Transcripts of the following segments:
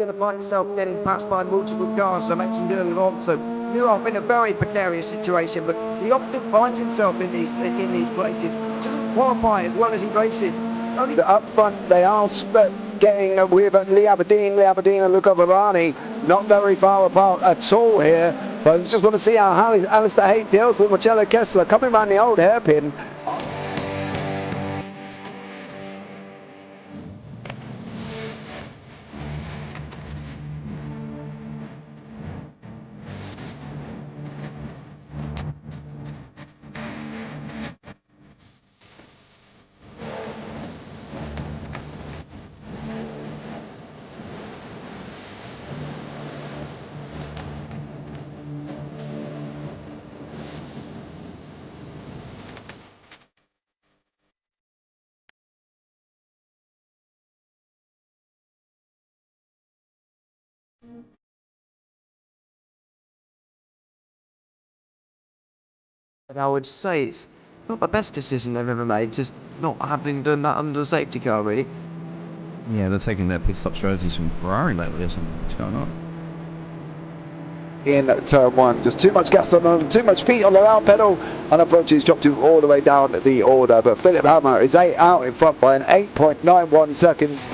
going to find yourself getting passed by multiple cars, as I mentioned earlier on. So you're off in a very precarious situation, but he often finds himself in these places. Doesn't qualify as well as he races. Only up front, they are getting with Lee Aberdeen and Luca Varani, not very far apart at all here. But I just want to see how Alistair Haight deals with Marcello Kessler coming around the old hairpin. And I would say it's not the best decision they've ever made, just not having done that under the safety car, really. Yeah, they're taking their pit stop strategies from Ferrari lately or something. What's going on? In turn one, just too much gas on them, too much feet on the out pedal, and unfortunately he's dropped him all the way down the order. But Philip Hammer is out in front by an 8.91 seconds.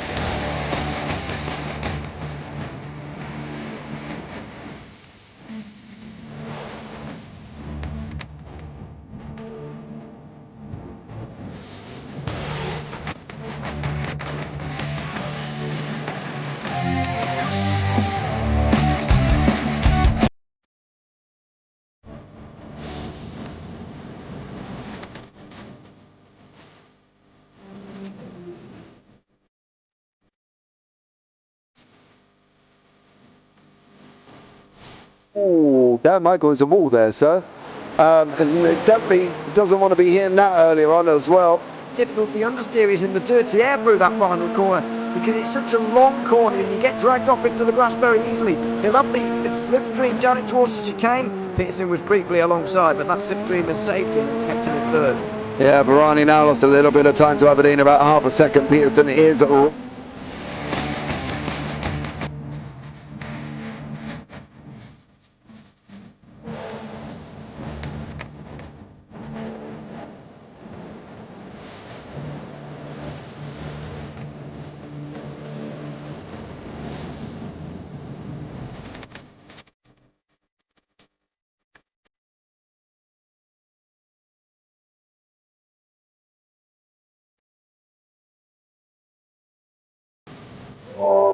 Oh, Dan Michael is a wall there, sir. Definitely doesn't want to be hitting that earlier on as well. Difficult, the understeer is in the dirty air through that final corner because it's such a long corner and you get dragged off into the grass very easily. He'll up the slipstream down it towards the chicane. Peterson was briefly alongside, but that slipstream has saved him and kept him in third. Yeah, Varani now lost a little bit of time to Aberdeen, about half a second. Peterson is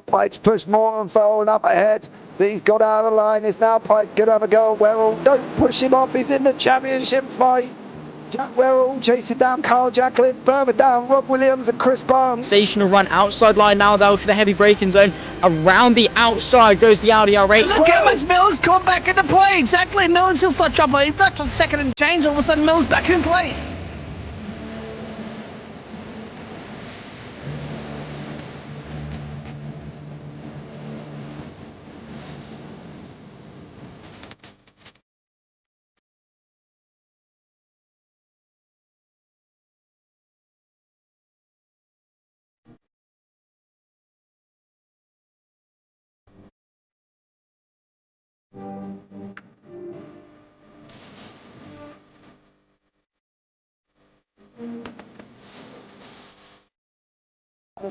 Pike's pushed more and forward up ahead. He's got out of the line. Is now Pike going to have a go at Werrell? Don't push him off. He's in the championship fight. Jack Werrell chasing down Carl Jacklin. Further down, Rob Williams and Chris Barnes. Sensational run outside line now though for the heavy braking zone. Around the outside goes the Audi R8. Look how much Miller's come back into play. Exactly. Miller's still such trouble. He's got a second and change. All of a sudden, Miller's back in play.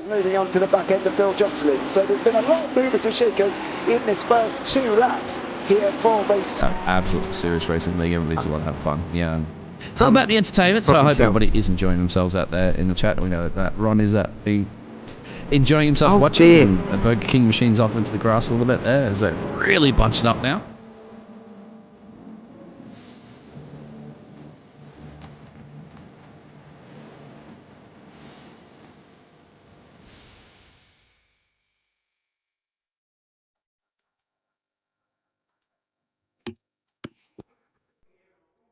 Moving on to the back end of Bill Jocelyn. So there's been a lot of movers and shakers in this first 2 laps here for race. Absolutely serious racing league. Everybody's a lot of fun. Yeah. It's all about the entertainment, so I hope everybody is enjoying themselves out there in the chat. We know that Ron is enjoying himself watching the Burger King machines off into the grass a little bit there as they're really bunching up now.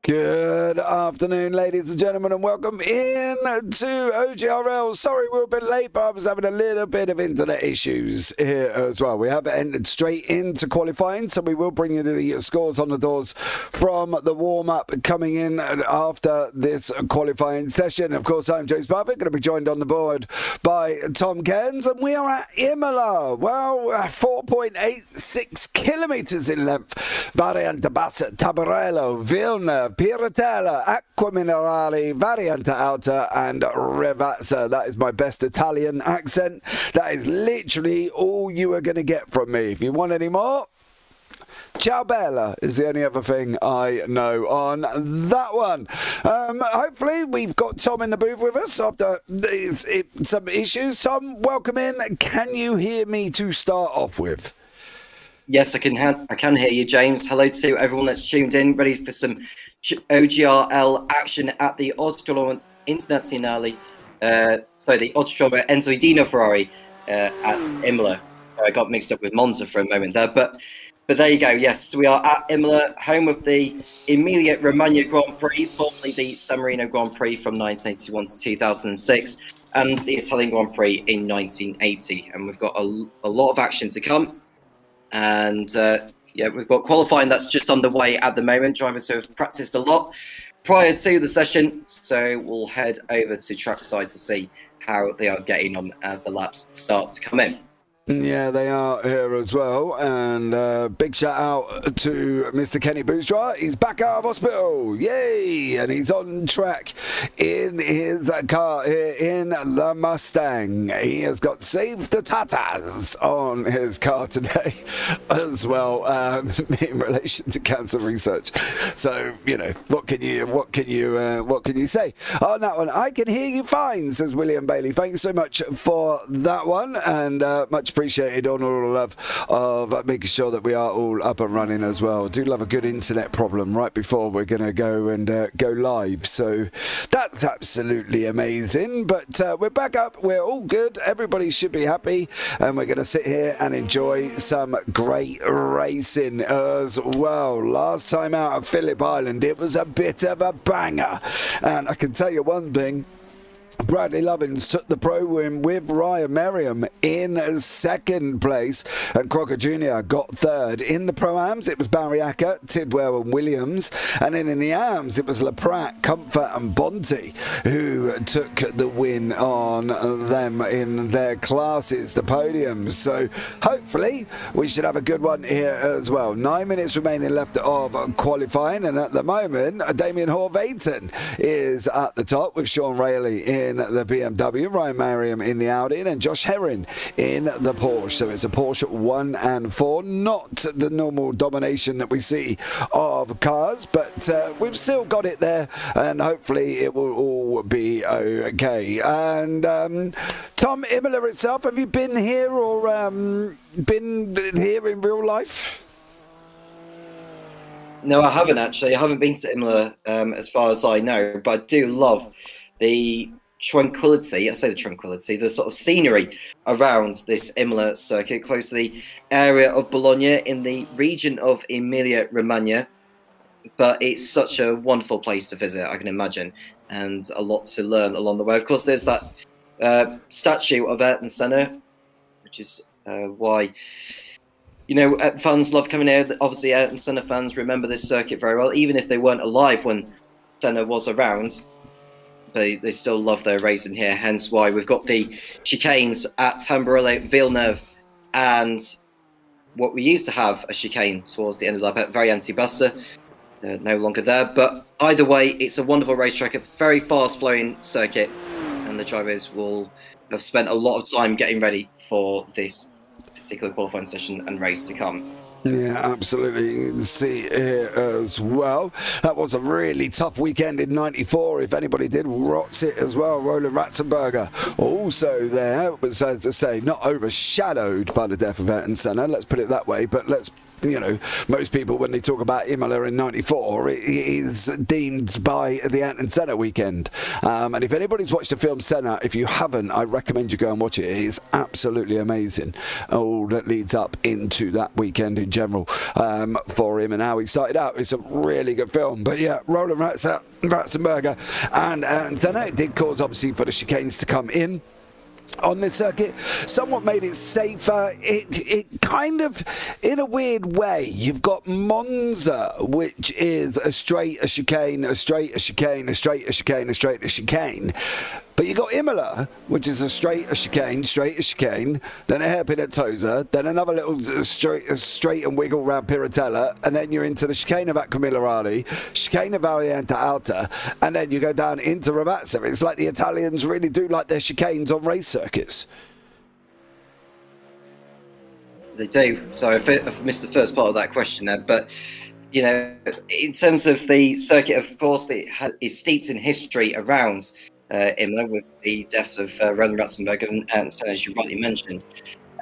Good afternoon, ladies and gentlemen, and welcome in to OGRL. Sorry we're a bit late, but I was having a little bit of internet issues here as well. We have entered straight into qualifying, so we will bring you the scores on the doors from the warm-up coming in after this qualifying session. Of course, I'm James Parfitt, going to be joined on the board by Tom Cairns, and we are at Imola. Well, 4.86 kilometres in length. Variante Bassa, Tabarello, Vilna, Piratella, Acqua Minerale, Variante Alta, and Revazza. That is my best Italian accent. That is literally all you are going to get from me. If you want any more, ciao bella is the only other thing I know on that one. Hopefully we've got Tom in the booth with us after some issues. Tom, welcome in. Can you hear me to start off with? Yes, I can hear you, James. Hello to everyone that's tuned in, ready for some OGRL action at the Autodromo Internazionale, the Autodromo Enzo Dino Ferrari at Imola. So I got mixed up with Monza for a moment there, but there you go. Yes, we are at Imola, home of the Emilia-Romagna Grand Prix, formerly the San Marino Grand Prix from 1981 to 2006, and the Italian Grand Prix in 1980. And we've got a lot of action to come. And we've got qualifying that's just underway at the moment. Drivers who have practiced a lot prior to the session, so we'll head over to trackside to see how they are getting on as the laps start to come in. Yeah, they are here as well, and big shout out to Mr. Kenny Bourgeois. He's back out of hospital, yay! And he's on track in his car here in the Mustang. He has got Save the Tatas on his car today as well, in relation to cancer research. So, you know, what can you say on that one? I can hear you fine, says William Bailey. Thanks so much for that one, and much appreciated on all the love of making sure that we are all up and running as well. Do love a good internet problem right before we're going to go and go live, so that's absolutely amazing. But we're back up, we're all good, everybody should be happy, and we're going to sit here and enjoy some great racing as well. Last time out of Phillip Island, it was a bit of a banger, and I can tell you one thing, Bradley Lovins took the pro win with Ryan Merriam in second place, and Crocker Jr. got third. In the Pro-Ams, it was Barry Acker, Tidwell and Williams, and then in the Ams, it was LaPratt, Comfort and Bonte who took the win on them in their classes, the podiums. So hopefully we should have a good one here as well. 9 minutes remaining left of qualifying, and at the moment, Damien Horvaten is at the top with Sean Rayleigh in the BMW, Ryan Merriam in the Audi, and then Josh Herring in the Porsche. So it's a Porsche 1 and 4, not the normal domination that we see of cars, but we've still got it there, and hopefully it will all be okay. And Tom, Imola itself, have you been here or been here in real life? No, I haven't actually. I haven't been to Imola as far as I know, but I do love the tranquility, the sort of scenery around this Imola circuit, close to the area of Bologna in the region of Emilia-Romagna. But it's such a wonderful place to visit, I can imagine, and a lot to learn along the way. Of course, there's that statue of Ayrton Senna, which is why, you know, fans love coming here. Obviously, Ayrton Senna fans remember this circuit very well, even if they weren't alive when Senna was around. They still love their racing here, hence why we've got the chicanes at Tamburello, Villeneuve, and what we used to have a chicane towards the end of the lap at Variante Bassa, no longer there. But either way, it's a wonderful racetrack, a very fast-flowing circuit, and the drivers will have spent a lot of time getting ready for this particular qualifying session and race to come. Yeah, absolutely. You can see here as well. That was a really tough weekend in '94. If anybody did watch it as well, Roland Ratzenberger also there. It was, to say, not overshadowed by the death of Ayrton Senna, let's put it that way, but let's most people, when they talk about Imola in '94, it is deemed by the Ayrton Senna weekend. And if anybody's watched the film Senna, if you haven't, I recommend you go and watch it. It is absolutely amazing, all that leads up into that weekend in general for him and how he started out. It's a really good film. But yeah, Roland Ratzenberger and Senna, it did cause, obviously, for the chicanes to come in on this circuit. Somewhat made it safer. It kind of, in a weird way, you've got Monza, which is a straight, a chicane, a straight, a chicane, a straight, a chicane, a straight, a chicane. But you got Imola, which is a straight, a chicane, then a hairpin at Tosa, then another little straight and wiggle round Piratella, and then you're into the chicane of Aquamilarali, chicane of Variante Alta, and then you go down into Ravazza. It's like the Italians really do like their chicanes on race circuits. They do. So I missed the first part of that question there, but in terms of the circuit, of course, it is steeped in history around Imola, with the deaths of Roland Ratzenberger and Senna, as you rightly mentioned.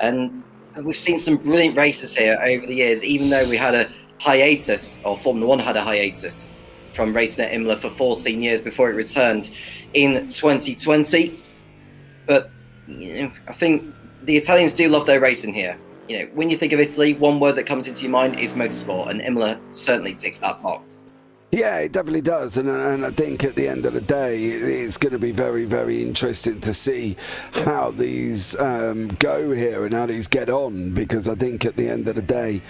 And we've seen some brilliant races here over the years, even though we had a hiatus, or Formula One had a hiatus from racing at Imola for 14 years before it returned in 2020. But I think the Italians do love their racing here. When you think of Italy, one word that comes into your mind is motorsport, and Imola certainly ticks that box. Yeah, it definitely does, and I think at the end of the day, it's going to be very, very interesting to see how these go here and how these get on, because I think at the end of the day,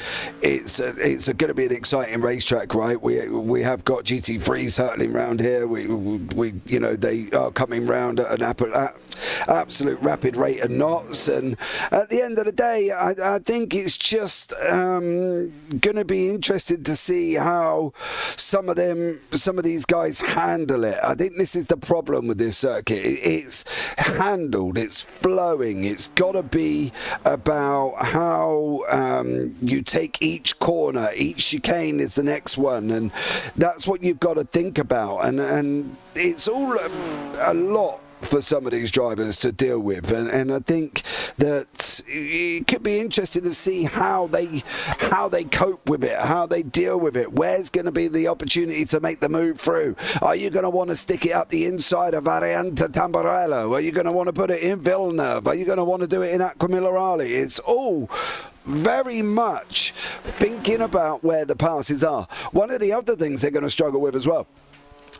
it's going to be an exciting racetrack, right? We have got GT3s hurtling around here. We they are coming round at an absolute rapid rate of knots, and at the end of the day, I think it's just going to be interesting to see how some of these guys handle it. I think this is the problem with this circuit. It's handled, it's flowing. It's got to be about how you take each corner. Each chicane is the next one, and that's what you've got to think about. And it's all a lot for some of these drivers to deal with, and I think that it could be interesting to see how they cope with it, how they deal with it. Where's going to be the opportunity to make the move through? Are you going to want to stick it up the inside of Variante Tamburello? Are you going to want to put it in Villeneuve? Are you going to want to do it in Aquamilarali? It's all very much thinking about where the passes are. One of the other things they're going to struggle with as well,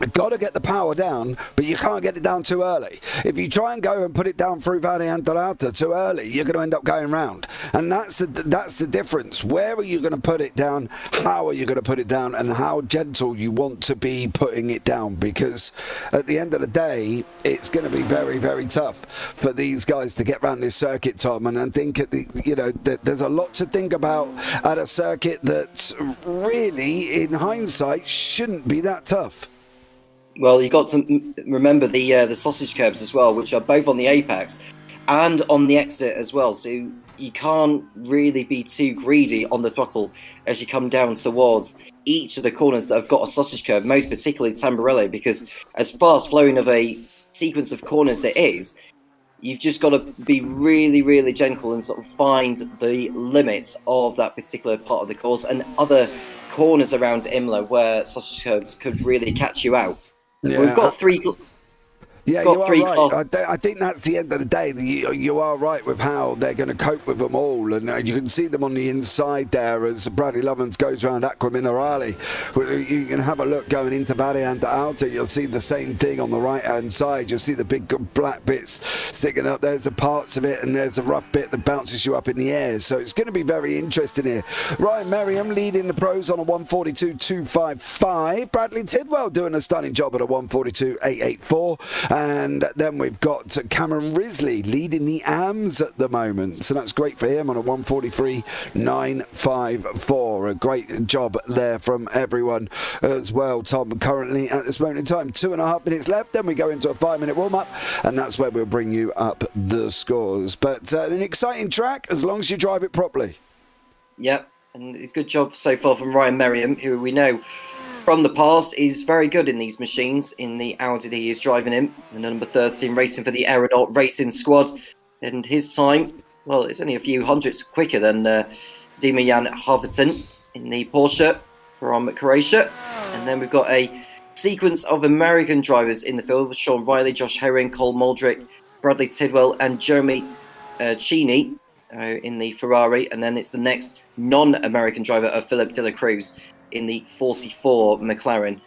you've got to get the power down, but you can't get it down too early. If you try and go and put it down through Variante Alta too early, you're going to end up going round. And that's the difference. Where are you going to put it down? How are you going to put it down? And how gentle you want to be putting it down? Because at the end of the day, it's going to be very, very tough for these guys to get around this circuit, Tom. And I think that there's a lot to think about at a circuit that really, in hindsight, shouldn't be that tough. Well, you got to remember the sausage curbs as well, which are both on the apex and on the exit as well. So you can't really be too greedy on the throttle as you come down towards each of the corners that have got a sausage curb, most particularly Tamburello, because as fast flowing of a sequence of corners it is, you've just got to be really, really gentle and sort of find the limits of that particular part of the course and other corners around Imola where sausage curbs could really catch you out. Yeah. We've got three. Yeah, you are right. I think that's the end of the day. You are right with how they're going to cope with them all. And you can see them on the inside there as Bradley Lovins goes around Aquamilarali. You can have a look going into Variante Alta. You'll see the same thing on the right-hand side. You'll see the big black bits sticking up. There's the parts of it, and there's a rough bit that bounces you up in the air. So it's going to be very interesting here. Ryan Merriam leading the pros on a 142.255. Bradley Tidwell doing a stunning job at a 142.884. And then we've got Cameron Risley leading the AMs at the moment. So that's great for him on a 143.954. A great job there from everyone as well, Tom. Currently at this moment in time, 2.5 minutes left. Then we go into a 5-minute warm-up, and that's where we'll bring you up the scores. But an exciting track as long as you drive it properly. Yep, and a good job so far from Ryan Merriam, who we know from the past is very good in these machines, in the Audi that he is driving in, the number 13 racing for the Aeronaut Racing Squad. And his time, well, it's only a few hundredths quicker than Jan Harverton in the Porsche from Croatia. And then we've got a sequence of American drivers in the field with Sean Riley, Josh Herring, Cole Muldrick, Bradley Tidwell, and Jeremy Cheney in the Ferrari. And then it's the next non-American driver of Philip De La Cruz in the 44 McLaren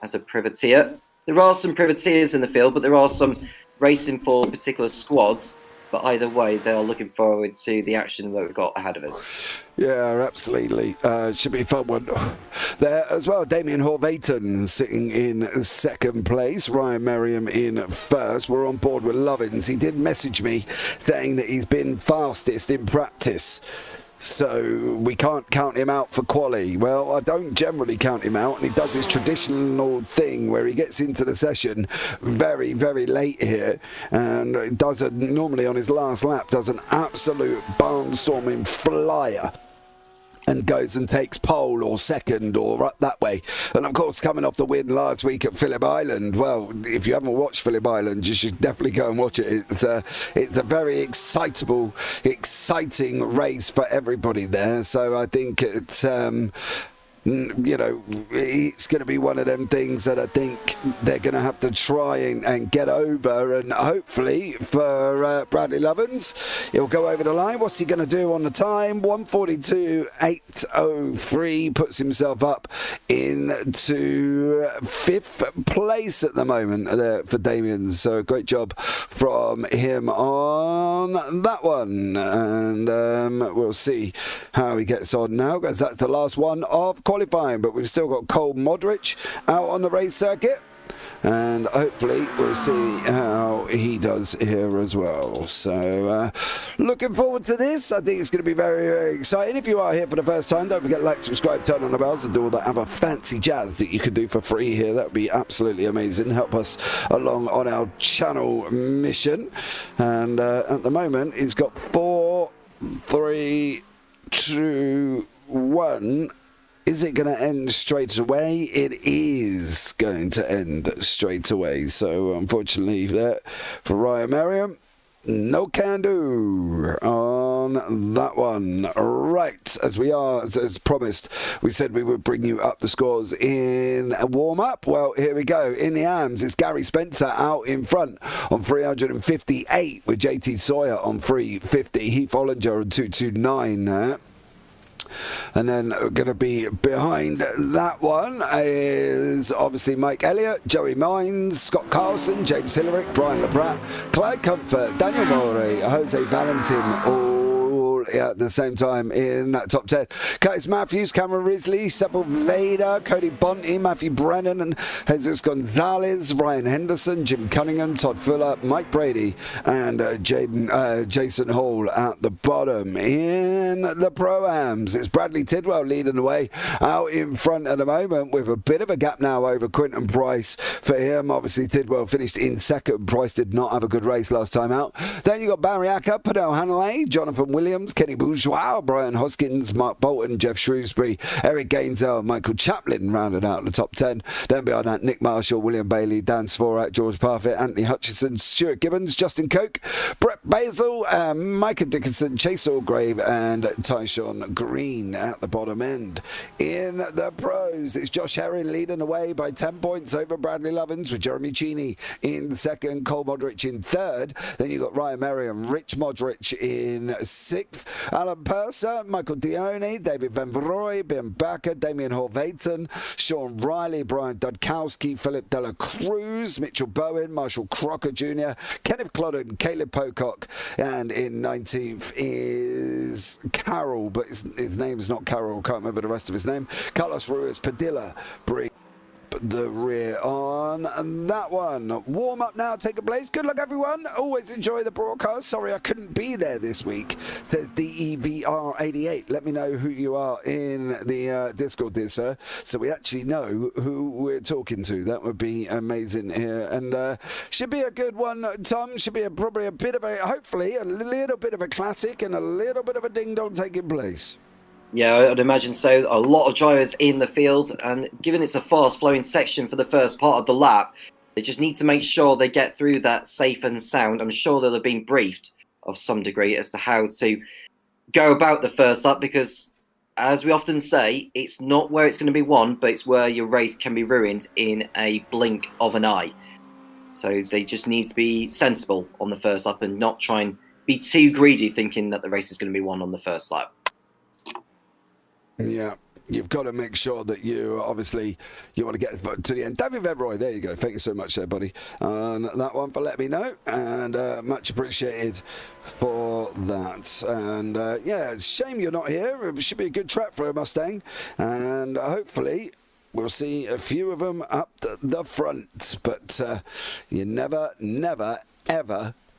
as a privateer. There are some privateers in the field, but there are some racing for particular squads. But either way, they are looking forward to the action that we've got ahead of us. Yeah, absolutely. Should be a fun one there as well. Damien Horvaton sitting in second place. Ryan Merriam in first. We're on board with Lovins. He did message me saying that he's been fastest in practice. So we can't count him out for quali. Well, I don't generally count him out, and he does his traditional thing where he gets into the session very, very late here, and does normally on his last lap does an absolute barnstorming flyer and goes and takes pole or second or up that way. And of course, coming off the win last week at Phillip Island, well, if you haven't watched Phillip Island, you should definitely go and watch it. It's a very exciting race for everybody there. So I think it's it's going to be one of them things that I think they're going to have to try and get over, and hopefully for Bradley Lovins, he'll go over the line. What's he going to do on the time? 1:42.803, puts himself up into 5th place at the moment there for Damien. So great job from him on that one, and we'll see how he gets on now, because that's the last one of qualifying, but we've still got Cole Modric out on the race circuit, and hopefully we'll see how he does here as well. So looking forward to this. I think it's going to be very, very exciting. If you are here for the first time, don't forget to like, subscribe, turn on the bells, and do all that other fancy jazz that you can do for free here. That would be absolutely amazing. Help us along on our channel mission. And at the moment, it's got 4, 3, 2, 1. Is it going to end straight away? It is going to end straight away. So, unfortunately, for Ryan Merriam, no can do on that one. Right, as promised, we said we would bring you up the scores in a warm-up. Well, here we go. In the arms, it's Gary Spencer out in front on 358 with JT Sawyer on 350. Heath Ollinger on 229. And then going to be behind that one is obviously Mike Elliott, Joey Mines, Scott Carlson, James Hillerick, Brian LaPratt, Clyde Comfort, Daniel Murray, Jose Valentin, all at the same time in that top 10. Curtis Matthews, Cameron Risley, Sepulveda, Cody Bonte, Matthew Brennan, and Jesus Gonzalez, Ryan Henderson, Jim Cunningham, Todd Fuller, Mike Brady, and Jason Hall at the bottom. In the Pro-Ams, it's Bradley Tidwell leading the way out in front at the moment, with a bit of a gap now over Quinton Price for him. Obviously, Tidwell finished in second. Price did not have a good race last time out. Then you got Barry Acker, Padel Hanley, Jonathan Williams, Kenny Bourgeois, Brian Hoskins, Mark Bolton, Jeff Shrewsbury, Eric Gainsell, Michael Chaplin rounded out the top 10. Then behind that, Nick Marshall, William Bailey, Dan Svorak, George Parfitt, Anthony Hutchinson, Stuart Gibbons, Justin Koch, Brett Basil, Micah Dickinson, Chase Orgrave, and Tyshawn Green at the bottom end. In the pros, it's Josh Herring leading the way by 10 points over Bradley Lovins, with Jeremy Cheney in second, Cole Modric in third. Then you've got Ryan Merriam, Rich Modric in sixth, Alan Purser, Michael Dione, David Van Vroy, Ben Bakker, Damien Horvaton, Sean Riley, Brian Dudkowski, Philip De La Cruz, Mitchell Bowen, Marshall Crocker Jr., Kenneth Clodden, Caleb Pocock, and in 19th is Carroll, but his name's not Carroll, can't remember the rest of his name. Carlos Ruiz Padilla bring the rear on that one. Warm up now, take a place. Good luck, everyone. Always enjoy the broadcast. Sorry I couldn't be there this week, says DEVR88. Let me know who you are in the Discord, dear sir, so we actually know who we're talking to. That would be amazing here, and should be a good one, Tom. Should be probably a bit of a, hopefully a little bit of a classic and a little bit of a ding dong taking place. Yeah, I'd imagine so. A lot of drivers in the field, and given it's a fast-flowing section for the first part of the lap, they just need to make sure they get through that safe and sound. I'm sure they'll have been briefed of some degree as to how to go about the first lap, because, as we often say, it's not where it's going to be won, but it's where your race can be ruined in a blink of an eye. So they just need to be sensible on the first lap and not try and be too greedy thinking that the race is going to be won on the first lap. Yeah. You've got to make sure that you want to get to the end. David Vedroy, there you go. Thank you so much there, buddy, on that one for letting me know, and much appreciated for that. And yeah, it's a shame you're not here. It should be a good track for a Mustang, and hopefully we'll see a few of them up the front. But you never,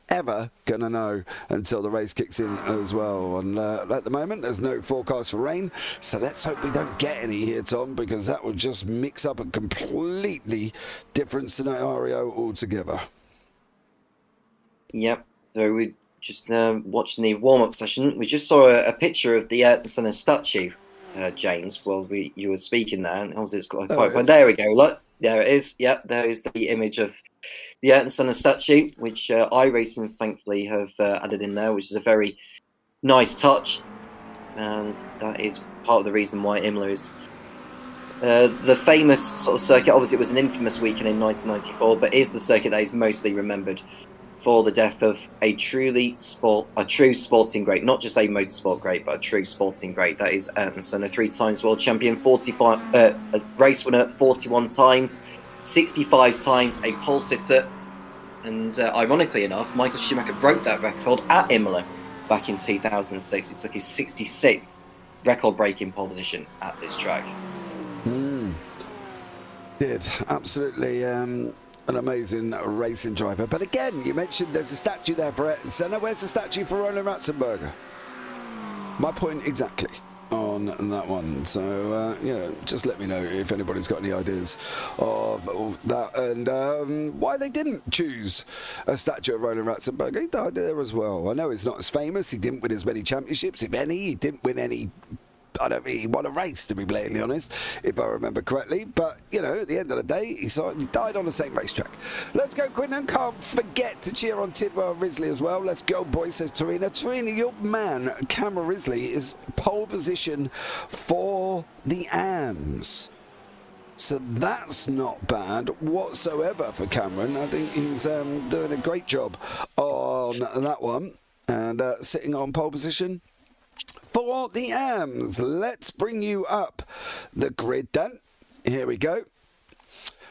ever gonna know until the race kicks in as well. And at the moment there's no forecast for rain, so let's hope we don't get any here, Tom, because that would just mix up a completely different scenario altogether. Yep. So we just watching the warm-up session. We just saw a picture of the Ayrton Senna statue, James, while you were speaking there, and obviously it's quite there we go, look, there it is. Yep, there is the image of the Ayrton Senna statue, which iRacing thankfully have added in there, which is a very nice touch, and that is part of the reason why Imola is the famous sort of circuit. Obviously it was an infamous weekend in 1994, but is the circuit that is mostly remembered for the death of a true sporting great, not just a motorsport great, but a true sporting great. That is Ayrton Senna, 3 times world champion, 45 a race winner 41 times, 65 times a pole sitter, and ironically enough, Michael Schumacher broke that record at Imola back in 2006. He took his 66th record-breaking pole position at this track. Did absolutely an amazing racing driver. But again, you mentioned there's a statue there for Ayrton Senna. Where's the statue for Roland Ratzenberger? My point exactly on that one. So yeah, just let me know if anybody's got any ideas of that, and why they didn't choose a statue of Roland Ratzenberger. He died there as well. I know he's not as famous, he didn't win as many championships, if any. He didn't win any, I don't think he won a race, to be blatantly honest, if I remember correctly. But, you know, at the end of the day, he died on the same racetrack. Let's go, Quinton. Can't forget to cheer on Tidwell and Risley as well. Let's go, boys, says Tarina. Tarina, your man, Cameron Risley, is pole position for the AMS. So that's not bad whatsoever for Cameron. I think he's doing a great job on that one. And sitting on pole position for the AMS. Let's bring you up the grid then. Here we go.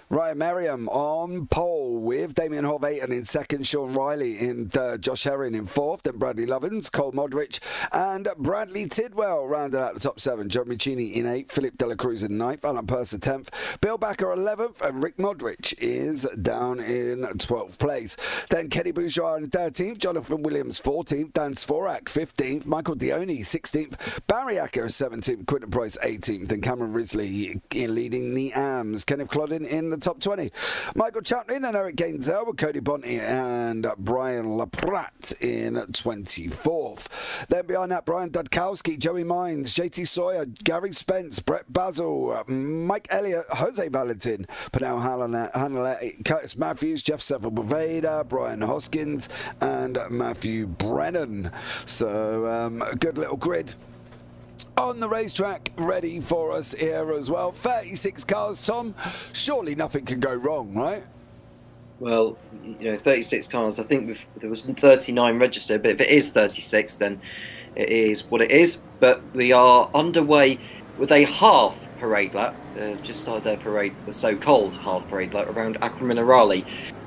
Ryan Merriam on pole with Damien Horvath in second, Sean Riley in third, Josh Herring in fourth, then Bradley Lovins, Cole Modrich and Bradley Tidwell rounded out the top 7. Jeremy Cheney in 8th, Philip Dela Cruz in 9th, Alan Purser 10th, Bill Backer 11th, and Rick Modrich is down in 12th place. Then Kenny Bourgeois in 13th, Jonathan Williams 14th, Dan Svorak 15th, Michael Dione 16th, Barry Acker 17th, Quinton Price 18th, and Cameron Risley in leading the AMS. Kenneth Cloddin in the top 20. Michael Chaplin and Eric Gainzel with Cody Bonte and Brian Laprat in 24th. Then behind that, Brian Dudkowski, Joey Mines, JT Sawyer, Gary Spence, Brett Basil, Mike Elliott, Jose Valentin, Panel Hanalet, Curtis Matthews, Jeff Seville Boveda, Brian Hoskins, and Matthew Brennan. So a good little grid on the racetrack ready for us here as well. 36 cars, Tom. Surely nothing can go wrong, right? Well, you know, 36 cars. I think there was 39 registered, but if it is 36, then it is what it is. But we are underway with a half parade lap. Just started their parade, the so-called half parade lap around Akron Minerali.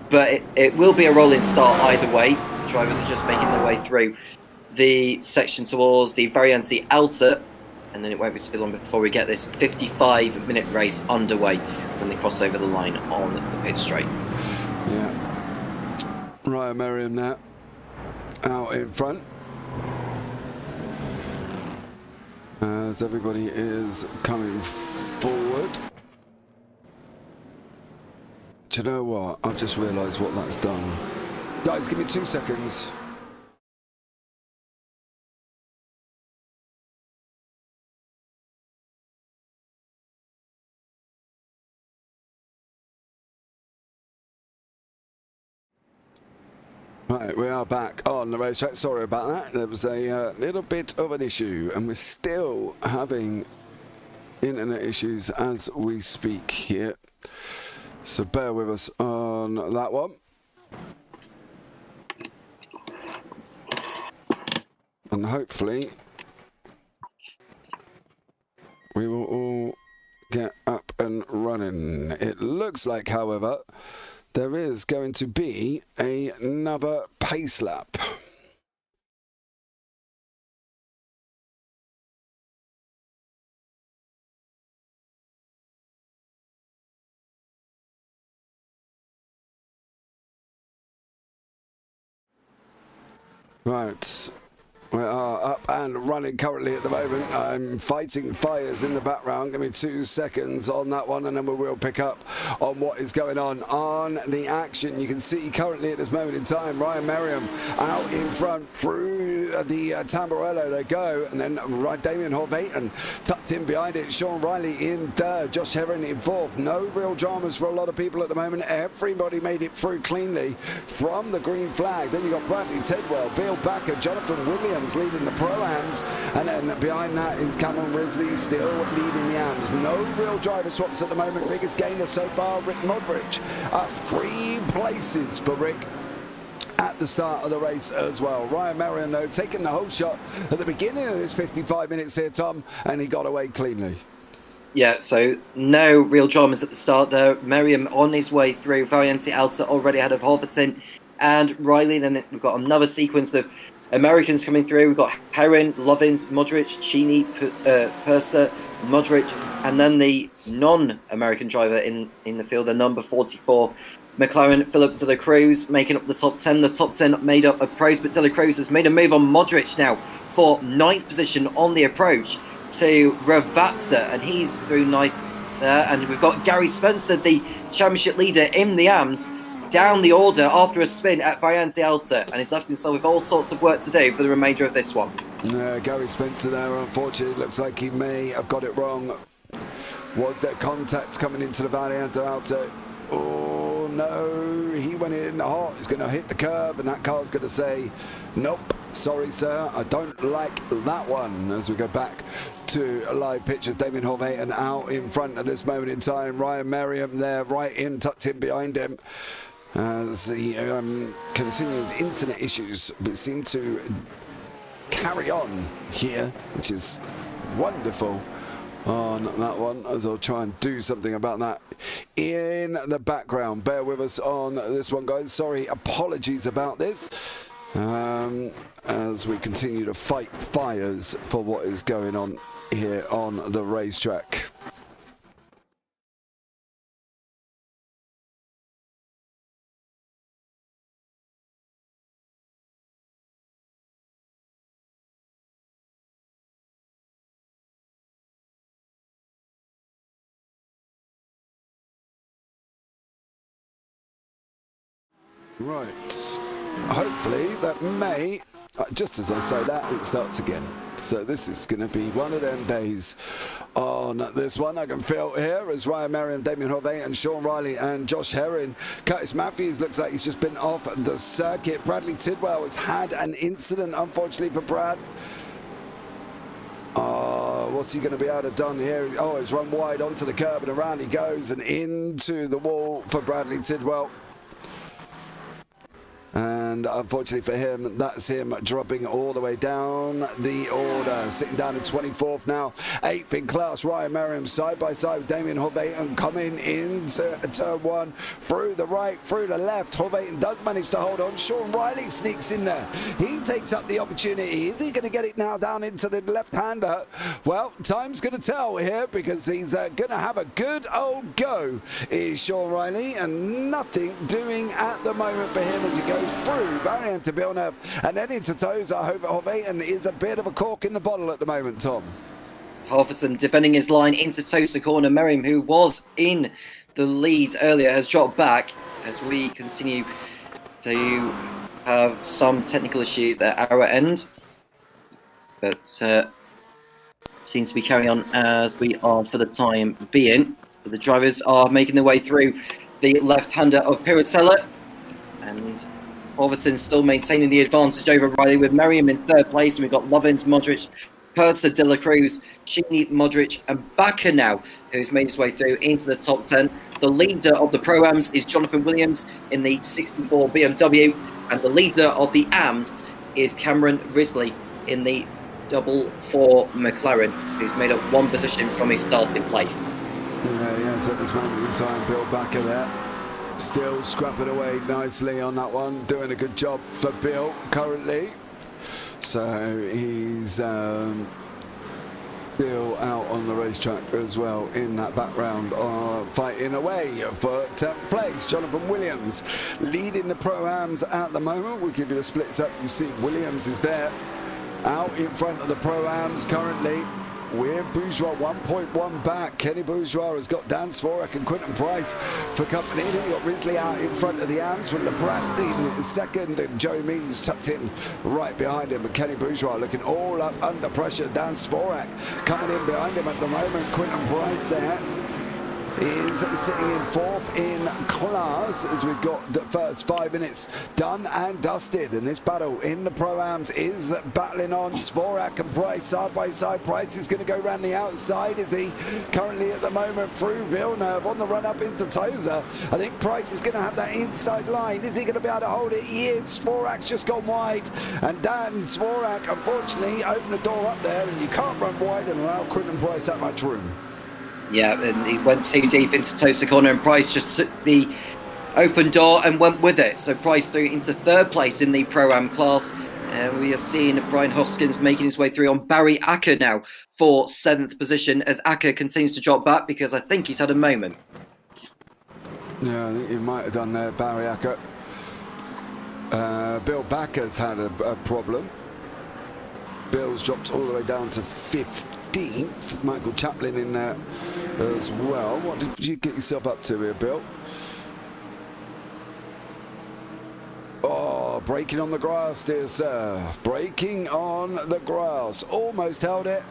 But it will be a rolling start either way. Drivers are just making their way through the section towards the very end, the outer, and then it won't be too long before we get this 55-minute race underway when they cross over the line on the pit straight. Yeah. Ryan Merriam now out in front as everybody is coming forward. Do you know what? I've just realised what that's done. Guys, give me 2 seconds. Right, we are back on the racetrack. Sorry about that. There was a little bit of an issue, and we're still having internet issues as we speak here. So bear with us on that one. And hopefully we will all get up and running. It looks like, however, there is going to be another pace lap. Right. We are up and running currently at the moment. I'm fighting fires in the background. Give me 2 seconds on that one, and then we will pick up on what is going on the action. You can see currently at this moment in time, Ryan Merriam out in front through the Tamburello they go, and then Damien Horvaten tucked in behind it. Sean Riley in third, Josh Herron in fourth. No real dramas for a lot of people at the moment. Everybody made it through cleanly from the green flag. Then you got Bradley Tidwell, Bill Backer, Jonathan Williams leading the Pro-Ams, and then behind that is Cameron Risley still leading the AMs. No real driver swaps at the moment. Biggest gainer so far, Rick Modric, up 3 places for Rick at the start of the race as well. Ryan Merriam, though, taking the whole shot at the beginning of this 55 minutes here, Tom, and he got away cleanly. Yeah, so no real dramas at the start there. Merriam on his way through. Variante Alta already ahead of Horvaten and Riley. Then we've got another sequence of Americans coming through. We've got Herron, Lovins, Modric, Cheney, Purser, Modric, and then the non-American driver in the field, the number 44, McLaren, Philip De La Cruz, making up the top 10. The top 10 made up of pros, but De La Cruz has made a move on Modric now for 9th position on the approach to Ravazza, and he's through nice there. And we've got Gary Spencer, the championship leader in the AMS, down the order after a spin at Variante Alta, and he's left himself with all sorts of work to do for the remainder of this one. Gary Spencer there, unfortunately, looks like he may have got it wrong. Was there contact coming into the Variante Alta? Oh no, he went in hot. He's going to hit the curb, and that car's going to say, nope, sorry sir, I don't like that one. As we go back to live pictures, Damien Horvaten out in front at this moment in time. Ryan Merriam there, right in, tucked in behind him. As the continued internet issues seem to carry on here, which is wonderful on that one, as I'll try and do something about that in the background. Bear with us on this one, guys. Sorry, apologies about this, as we continue to fight fires for what is going on here on the racetrack. Right, hopefully that may, just as I say that, it starts again. So this is going to be one of them days on this one. I can feel here as Ryan Merriam, Damien Horvaten, Sean Riley and Josh Herron. Curtis Matthews looks like he's just been off the circuit. Bradley Tidwell has had an incident, unfortunately for Brad. What's he going to be able to done here? Oh, he's run wide onto the curb and around he goes and into the wall for Bradley Tidwell. And unfortunately for him, that's him dropping all the way down the order. Sitting down in 24th now. 8th in class, Ryan Merriam side by side with Damien Horvaten coming into turn 1. Through the right, through the left. Horvaten does manage to hold on. Sean Riley sneaks in there. He takes up the opportunity. Is he going to get it now down into the left-hander? Well, time's going to tell here, because he's going to have a good old go, is Sean Riley, and nothing doing at the moment for him as he goes through Variante Villeneuve and then into Toza. Horvaten is a bit of a cork in the bottle at the moment, Tom. Horvaten defending his line into Tosa corner. Merriam, who was in the lead earlier, has dropped back as we continue to have some technical issues at our end, but seems to be carrying on as we are for the time being. But the drivers are making their way through the left-hander of Piratella, and Overton still maintaining the advantage over Riley, with Merriam in third place, and we've got Lovins, Modric, Persa, De La Cruz, Cheney, Modric, and Bakker now, who's made his way through into the top 10. The leader of the Pro-Ams is Jonathan Williams in the 64 BMW, and the leader of the AMs is Cameron Risley in the 4 McLaren, who's made up 1 position from his starting place. Yes, at this moment in time, Bill Bakker there. Still scrapping away nicely on that one, doing a good job for Bill currently. So he's still out on the racetrack as well in that background, fighting away for 10th place. Jonathan Williams leading the Pro-Ams at the moment. We'll give you the splits up. You see Williams is there out in front of the Pro-Ams currently, with Bourgeois 1.1 back. Kenny Bourgeois has got Dan Svorak and Quentin Price for company. Then you've got Risley out in front of the AMs with LeBrat in second, and Joey Means tucked in right behind him. But Kenny Bourgeois looking all up under pressure. Dan Svorak coming in behind him at the moment. Quentin Price there is sitting in 4th in class, as we've got the first 5 minutes done and dusted, and this battle in the Pro-Ams is battling on. Svorak and Price side by side. Price is going to go around the outside, is he currently at the moment through Villeneuve on the run up into Toza. I think Price is going to have that inside line. Is he going to be able to hold it? He is. Svorak's just gone wide, and Dan Svorak unfortunately opened the door up there, and you can't run wide and allow Quentin Price that much room. Yeah, and he went too deep into Tosa corner, and Price just took the open door and went with it. So Price through into 3rd place in the Pro-Am class. And we are seeing Brian Hoskins making his way through on Barry Acker now for 7th position, as Acker continues to drop back because I think he's had a moment. Yeah, I think he might have done there, Barry Acker. Bill Bakker's had a problem. Bill's dropped all the way down to 15th. Michael Chaplin in there as well. What did you get yourself up to here, Bill? Oh, braking on the grass, dear sir. Braking on the grass. Almost held it.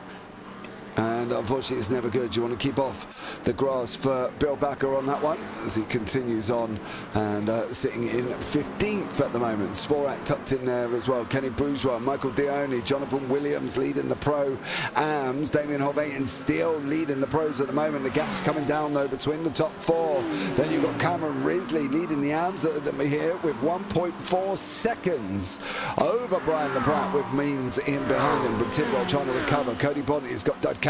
And unfortunately, it's never good. You want to keep off the grass for Bill Bakker on that one as he continues on, and sitting in 15th at the moment. Svorak tucked in there as well. Kenny Bourgeois, Michael Dione, Jonathan Williams leading the Pro-Ams. Damien Hoveyton still leading the Pros at the moment. The gap's coming down though between the top 4. Then you've got Cameron Risley leading the AMs here with 1.4 seconds over Brian LeBrat, with Means in behind him, but Tidwell trying to recover. Cody Bonnett's got Dudkowski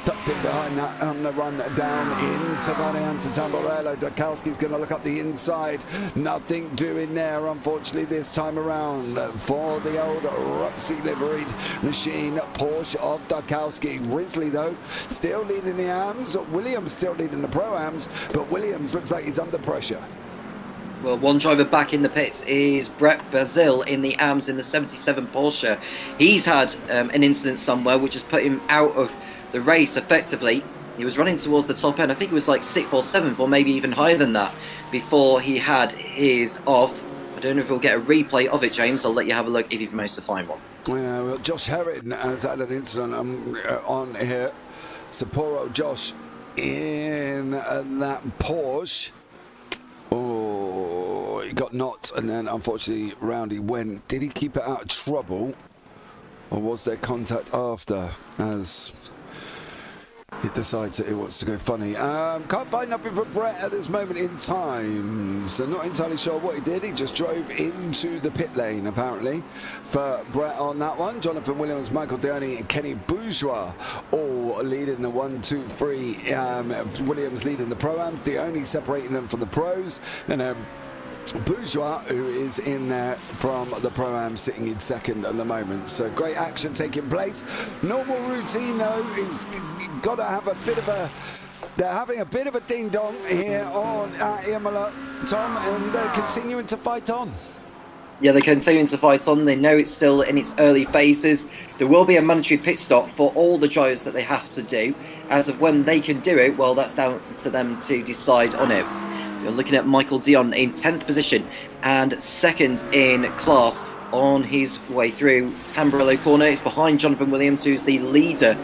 tucked in behind that on the run down into Variante Tamborello. Dudkowski's going to look up the inside. Nothing doing there, unfortunately, this time around for the old Roxy liveried machine Porsche of Dudkowski. Risley, though, still leading the AMs. Williams still leading the Pro-Ams, but Williams looks like he's under pressure. Well, one driver back in the pits is Brett Bazil in the AMs in the 77 Porsche. He's had an incident somewhere which has put him out of the race effectively. He was running towards the top end. I think it was like 6th or 7th or maybe even higher than that before he had his off. I don't know if we'll get a replay of it, James. I'll let you have a look if you've managed to find one. Yeah, well, Josh Herring has had an incident on here. So poor old Josh in that Porsche. Oh, he got knocked, and then unfortunately round he went. Did he keep it out of trouble, or was there contact after, as he decides that he wants to go funny? Can't find nothing for Brett at this moment in time, so not entirely sure what he did. He just drove into the pit lane apparently for Brett on that one. Jonathan Williams, Michael Dearney and Kenny Bourgeois all leading the 1, 2, 3. Williams leading the Pro-Am, Dearney separating them from the Pros, and Bourgeois, who is in there from the Pro-Am, sitting in 2nd at the moment. So great action taking place. Normal routine though is got to have a bit of a, they're having a bit of a ding dong here on Imola, Tom, and they're continuing to fight on. Yeah, they're continuing to fight on. They know it's still in its early phases. There will be a mandatory pit stop for all the drivers that they have to do. As of when they can do it, well, that's down to them to decide on it. You're looking at Michael Dion in 10th position and 2nd in class on his way through Tamborello corner. It's behind Jonathan Williams, who's the leader.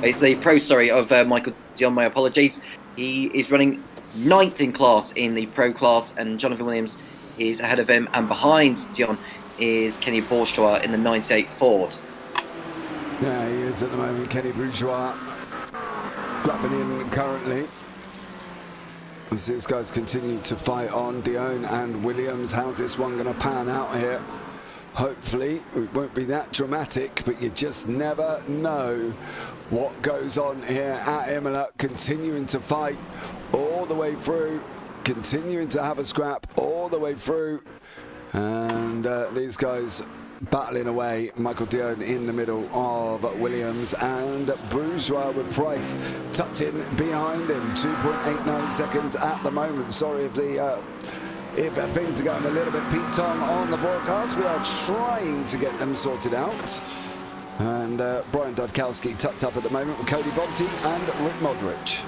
It's the pro, of Michael Dion, my apologies. He is running 9th in class in the pro class, and Jonathan Williams is ahead of him, and behind Dion is Kenny Bourgeois in the 98 Ford. Yeah, he is at the moment. Kenny Bourgeois grabbing in currently. As these guys continue to fight on, Dion and Williams. How's this one going to pan out here? Hopefully it won't be that dramatic, but you just never know what goes on here at Imola. Continuing to fight all the way through, continuing to have a scrap all the way through, and these guys battling away. Michael Dion in the middle of Williams, and Bourgeois with Price tucked in behind him. 2.89 seconds at the moment. Sorry if things are going a little bit Pete Tom on the broadcast. We are trying to get them sorted out. And Brian Dudkowski tucked up at the moment with Cody Bonte and Rick Modric.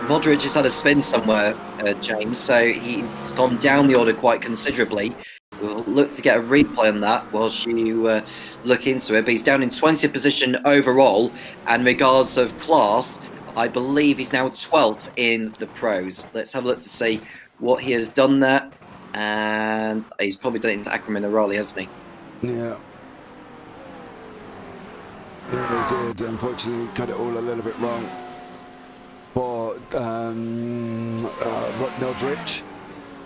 Modric has had a spin somewhere, James, so he's gone down the order quite considerably. We'll look to get a replay on that whilst you look into it. But he's down in 20th position overall, and in regards of class, I believe he's now 12th in the pros. Let's have a look to see what he has done there, and he's probably done it into Ackerman and Raleigh, hasn't he? Yeah. Yeah, they did. Unfortunately, got it all a little bit wrong. But Modric,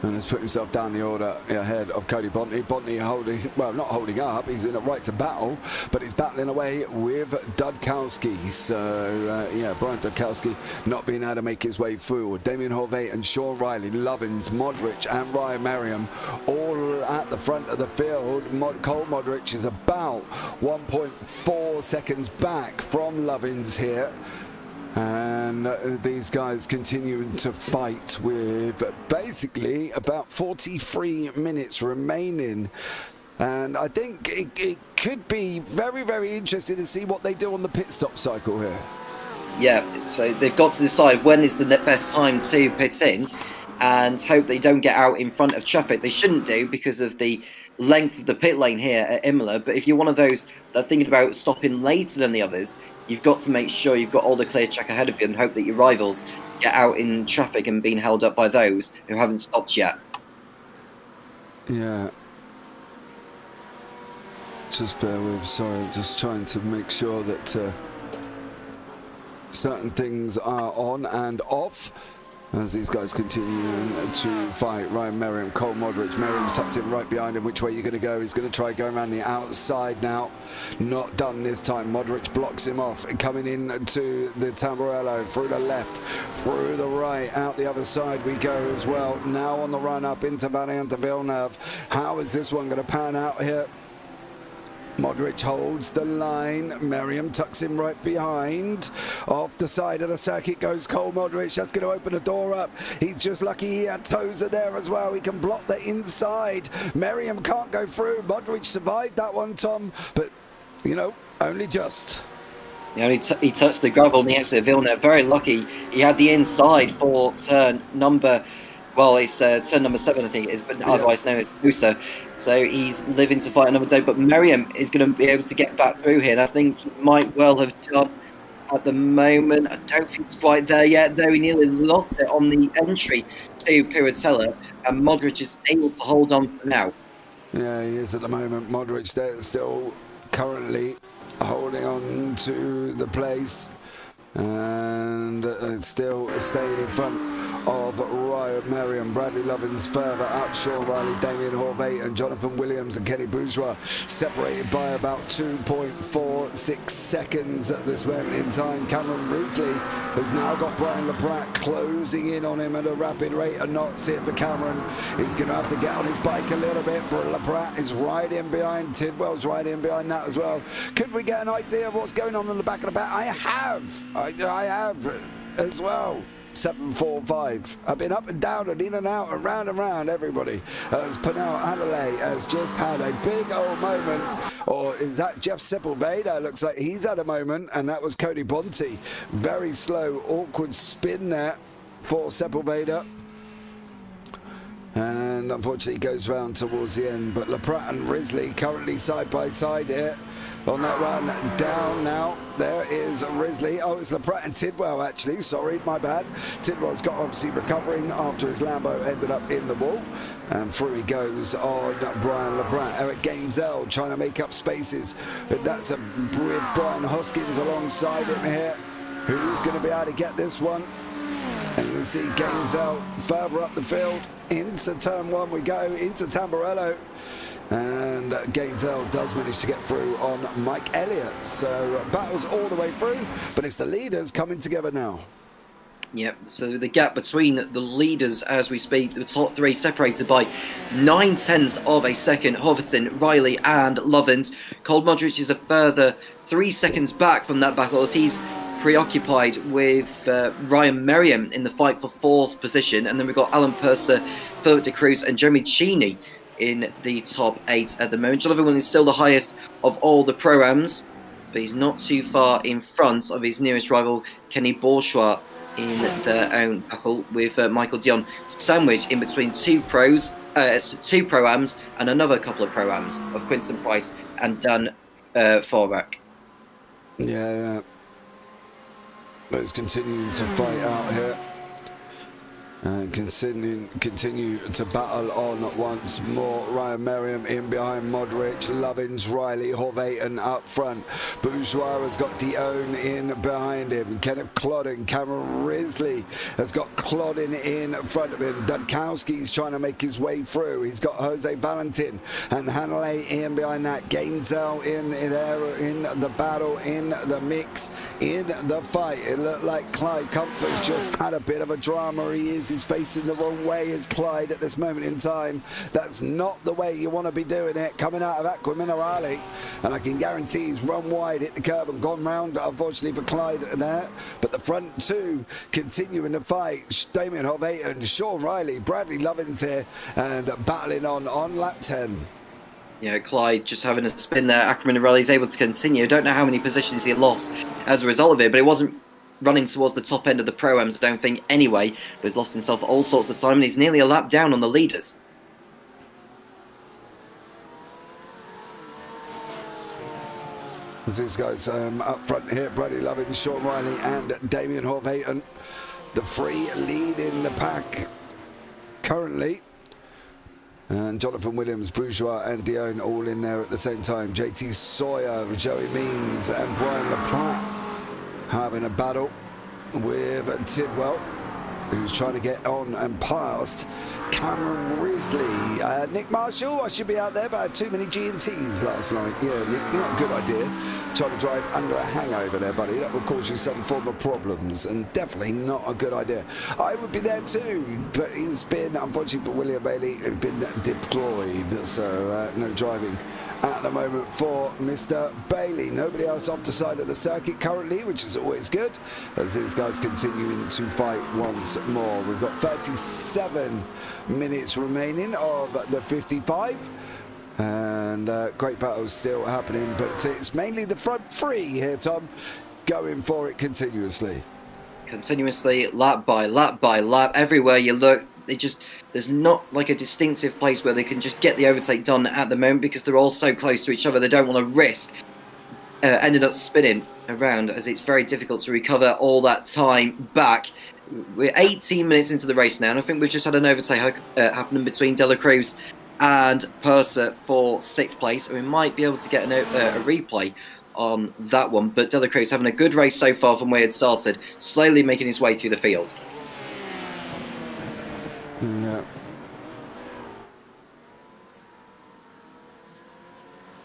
and has put himself down the order ahead of Cody Bonte. Bonte holding, well, not holding up, he's in a right to battle, but he's battling away with Dudkowski. So, yeah, Brian Dudkowski not being able to make his way through. Damien Horvath and Sean Riley, Lovins, Modric and Ryan Merriam all at the front of the field. Cole Modric is about 1.4 seconds back from Lovins here. And these guys continuing to fight with basically about 43 minutes remaining. And I think it could be very, very interesting to see what they do on the pit stop cycle here. Yeah, so they've got to decide when is the best time to pit in and hope they don't get out in front of traffic. They shouldn't do because of the length of the pit lane here at Imola. But if you're one of those that are thinking about stopping later than the others, you've got to make sure you've got all the clear track ahead of you and hope that your rivals get out in traffic and being held up by those who haven't stopped yet. Yeah. Just bear with, sorry, just trying to make sure that certain things are on and off as these guys continue to fight. Ryan Merriam, Cole Modric. Merriam's tucked in right behind him. Which way are you going to go? He's going to try going around the outside now. Not done this time. Modric blocks him off. Coming in to the Tamburello. Through the left, through the right. Out the other side we go as well. Now on the run up into Valiant de Villeneuve. How is this one going to pan out here? Modric holds the line. Merriam tucks him right behind. Off the side of the circuit goes Cole Modric. That's going to open the door up. He's just lucky he had Tozer there as well. He can block the inside. Merriam can't go through. Modric survived that one, Tom, but, you know, only just. He touched the gravel on the exit of Villeneuve. Very lucky. He had the inside for turn number, well, it's turn number 7, I think it is, but otherwise known as Musa. So he's living to fight another day, but Merriam is going to be able to get back through here, and I think he might well have done at the moment. I don't think he's quite there yet, though he nearly lost it on the entry to Piratella, and Modric is able to hold on for now. Yeah, he is at the moment. Modric there still currently holding on to the place, and still staying in front of Ryan Merriam. Bradley Lovins further up. Sean Riley, Damien Horvath and Jonathan Williams and Kenny Bourgeois separated by about 2.46 seconds at this moment in time. Cameron Risley has now got Brian LaPrat closing in on him at a rapid rate of knots here for Cameron. He's going to have to get on his bike a little bit. But LaPrat is right in behind. Tidwell's right in behind that as well. Could we get an idea of what's going on in the back of the back? I have as well. 745. I've been up and down and in and out and round everybody. As Pernell Adelaide has just had a big old moment. Or is that Jeff Sepulveda? Looks like he's had a moment, and that was Cody Bonte. Very slow, awkward spin there for Sepulveda. And unfortunately goes round towards the end. But LaPrat and Risley currently side by side here. on that run down now. There is Risley. Oh, it's LaPrat and Tidwell, actually. Sorry, my bad. Tidwell's got obviously recovering after his Lambo ended up in the wall. And through he goes on Brian LaPrat. Eric Gainzell trying to make up spaces. But that's with Brian Hoskins alongside him here. Who's going to be able to get this one? And you can see Gainzell further up the field. Into turn one we go, into Tamburello. And Gainzell does manage to get through on Mike Elliott. So battles all the way through, but it's the leaders coming together now. Yep, so the gap between the leaders as we speak, the top three separated by 9/10 of a second. Hoverton, Riley and Lovins. Cole Modric is a further 3 seconds back from that battle as he's preoccupied with Ryan Merriam in the fight for 4th position. And then we've got Alan Purser, Philip de Cruz and Jeremy Cheney in the top 8 at the moment. Jonathan Williams is still the highest of all the Pro-Ams, but he's not too far in front of his nearest rival, Kenny Bourgeois, in their own battle with Michael Dion sandwiched in between two Pro-Ams and another couple of Pro-Ams of Quinton Price and Dan Forbach. Yeah. But it's continuing to fight out here. And continue to battle on once more. Ryan Merriam in behind Modric, Lovins, Riley, Horvaten up front. Bourgeois has got Dion in behind him. Kenneth Clodden, Cameron Risley has got Clodden in front of him. Dudkowski's trying to make his way through. He's got Jose Valentin and Hanley in behind that. Gainzell in the battle, in the mix, in the fight. It looked like Clyde Comfort's just had a bit of a drama. He's facing the wrong way as Clyde at this moment in time. That's not the way you want to be doing it coming out of Aqua Minerale, and I can guarantee he's run wide, hit the curb and gone round, unfortunately for Clyde there. But the front two continuing the fight. Damien Horvaten, Sean Riley, Bradley Lovins here and battling on lap 10. Yeah, Clyde just having a spin there. Aqua Minerale is able to continue. Don't know how many positions he lost as a result of it, but it wasn't running towards the top end of the Pro-Ams, I don't think, anyway. But he's lost himself all sorts of time, and he's nearly a lap down on the leaders. These guys up front here, Bradley Lovins, Sean Riley and Damien Horvaten. The three lead in the pack currently. And Jonathan Williams, Bourgeois and Dion all in there at the same time. JT Sawyer, Joey Means and Brian LaPrat having a battle with Tidwell, who's trying to get on and past Cameron Risley. Nick Marshall, I should be out there, but I had too many G&Ts last night. Yeah, Nick, not a good idea. Trying to drive under a hangover there, buddy. That will cause you some form of problems, and definitely not a good idea. I would be there too, but he's been, unfortunately for William Bailey, been deployed, so no driving at the moment for Mr. Bailey. Nobody else off the side of the circuit currently, which is always good, as these guys continuing to fight once more. We've got 37 minutes remaining of the 55, and great battles still happening, but it's mainly the front three here, Tom, going for it continuously. Lap by lap by lap, everywhere you look. There's not like a distinctive place where they can just get the overtake done at the moment, because they're all so close to each other. They don't want to risk ending up spinning around, as it's very difficult to recover all that time back. We're 18 minutes into the race now, and I think we've just had an overtake happening between De La Cruz and Purser for 6th place, and we might be able to get a replay on that one. But De La Cruz having a good race so far from where it started, slowly making his way through the field. Yeah.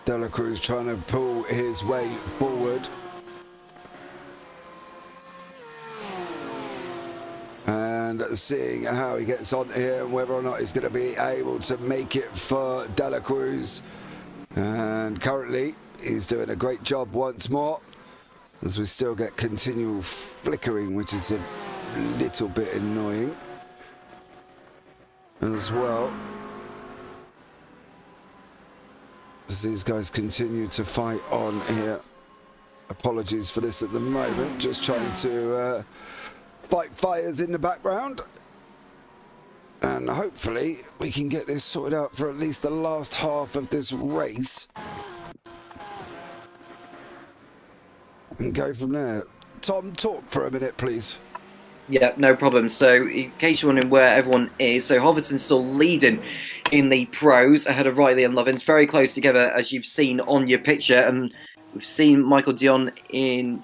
De La Cruz trying to pull his way forward. And seeing how he gets on here and whether or not he's going to be able to make it for De La Cruz. And currently he's doing a great job once more, as we still get continual flickering, which is a little bit annoying as well, as these guys continue to fight on here. Apologies for this at the moment, just trying to fight fires in the background, and hopefully we can get this sorted out for at least the last half of this race. and go from there. Tom, talk for a minute, please. Yeah, no problem. So, in case you're wondering where everyone is, so Hoverton's still leading in the pros ahead of Riley and Lovins, very close together as you've seen on your picture, and we've seen Michael Dion in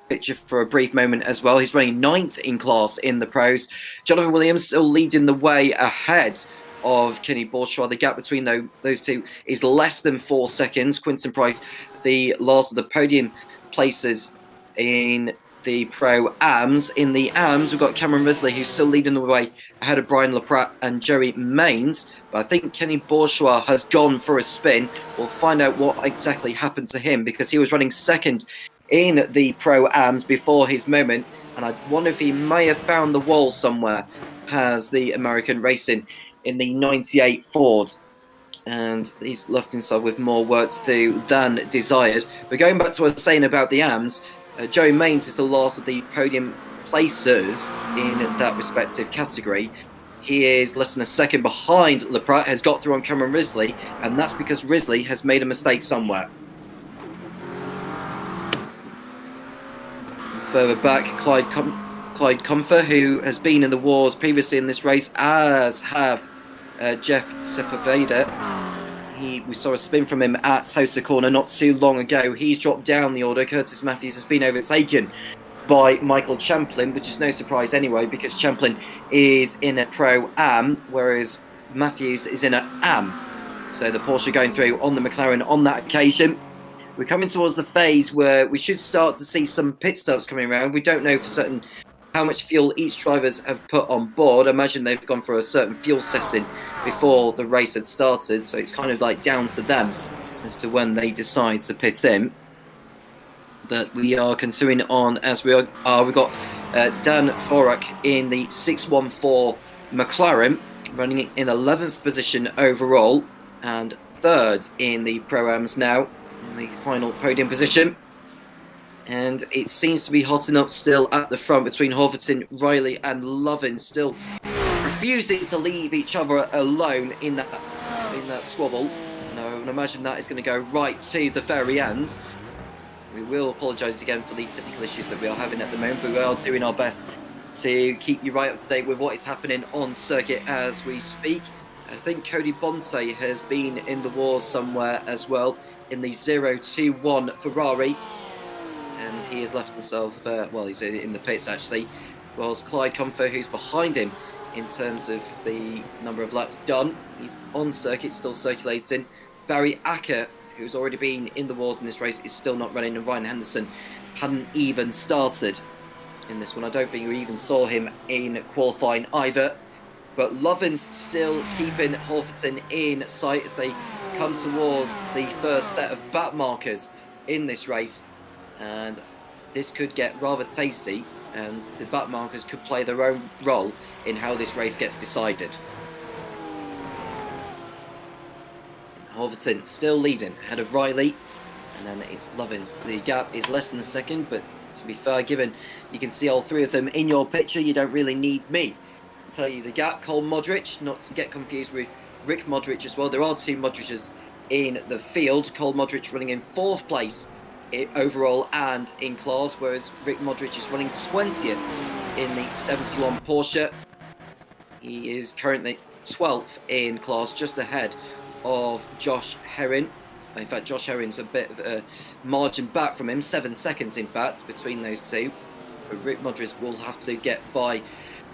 picture for a brief moment as well. He's running 9th in class in the pros. Jonathan Williams still leading the way ahead of Kenny Bourgeois. The gap between those two is less than 4 seconds. Quinton Price, the last of the podium places in the Pro-Ams. In the Ams, we've got Cameron Risley, who's still leading the way ahead of Brian LaPratt and Joey Maines. But I think Kenny Bourgeois has gone for a spin. We'll find out what exactly happened to him, because he was running 2nd in the Pro-Ams before his moment. And I wonder if he may have found the wall somewhere, has the American racing in the 98 Ford. And he's left himself with more work to do than desired. But going back to what I was saying about the AMS, Joey Maines is the last of the podium placers in that respective category. He is less than a second behind LaPratt, has got through on Cameron Risley, and that's because Risley has made a mistake somewhere. Further back, Clyde Comfer, who has been in the wars previously in this race, as have Jeff Sepulveda. We saw a spin from him at Toaster Corner not too long ago. He's dropped down the order. Curtis Matthews has been overtaken by Michael Champlin, which is no surprise anyway, because Champlin is in a Pro-Am, whereas Matthews is in an Am. So the Porsche going through on the McLaren on that occasion. We're coming towards the phase where we should start to see some pit stops coming around. We don't know for certain how much fuel each drivers have put on board. I imagine they've gone for a certain fuel setting before the race had started, so it's kind of like down to them as to when they decide to pit in. But we are continuing on as we are. We've got Dan Forak in the 614 McLaren, running in 11th position overall and 3rd in the Pro-Ams now, in the final podium position. And it seems to be hotting up still at the front between Horverton, Riley and Lovin, still refusing to leave each other alone in that squabble. And I would imagine that is going to go right to the very end. We will apologise again for the technical issues that we are having at the moment, but we are doing our best to keep you right up to date with what is happening on circuit as we speak. I think Cody Bonte has been in the wars somewhere as well in the 021 Ferrari. And he has left himself, he's in the pits actually, whilst Clyde Comfer, who's behind him in terms of the number of laps done, he's on circuit, still circulating. Barry Acker, who's already been in the wars in this race, is still not running, and Ryan Henderson hadn't even started in this one. I don't think we even saw him in qualifying either. But Lovin's still keeping Horverton in sight as they come towards the first set of back markers in this race. And this could get rather tasty, and the back markers could play their own role in how this race gets decided. Horverton still leading ahead of Riley, and then it's Lovins. The gap is less than a second, but to be fair, given you can see all three of them in your picture, you don't really need me to tell you the gap. Cole Modric, not to get confused with Rick Modric as well. There are two Modriches in the field. Cole Modric running in 4th place overall and in class, whereas Rick Modric is running 20th in the 71 Porsche. He is currently 12th in class, just ahead of Josh Herring. In fact, Josh Herring's a bit of a margin back from him, 7 seconds in fact between those two. But Rick Modric will have to get by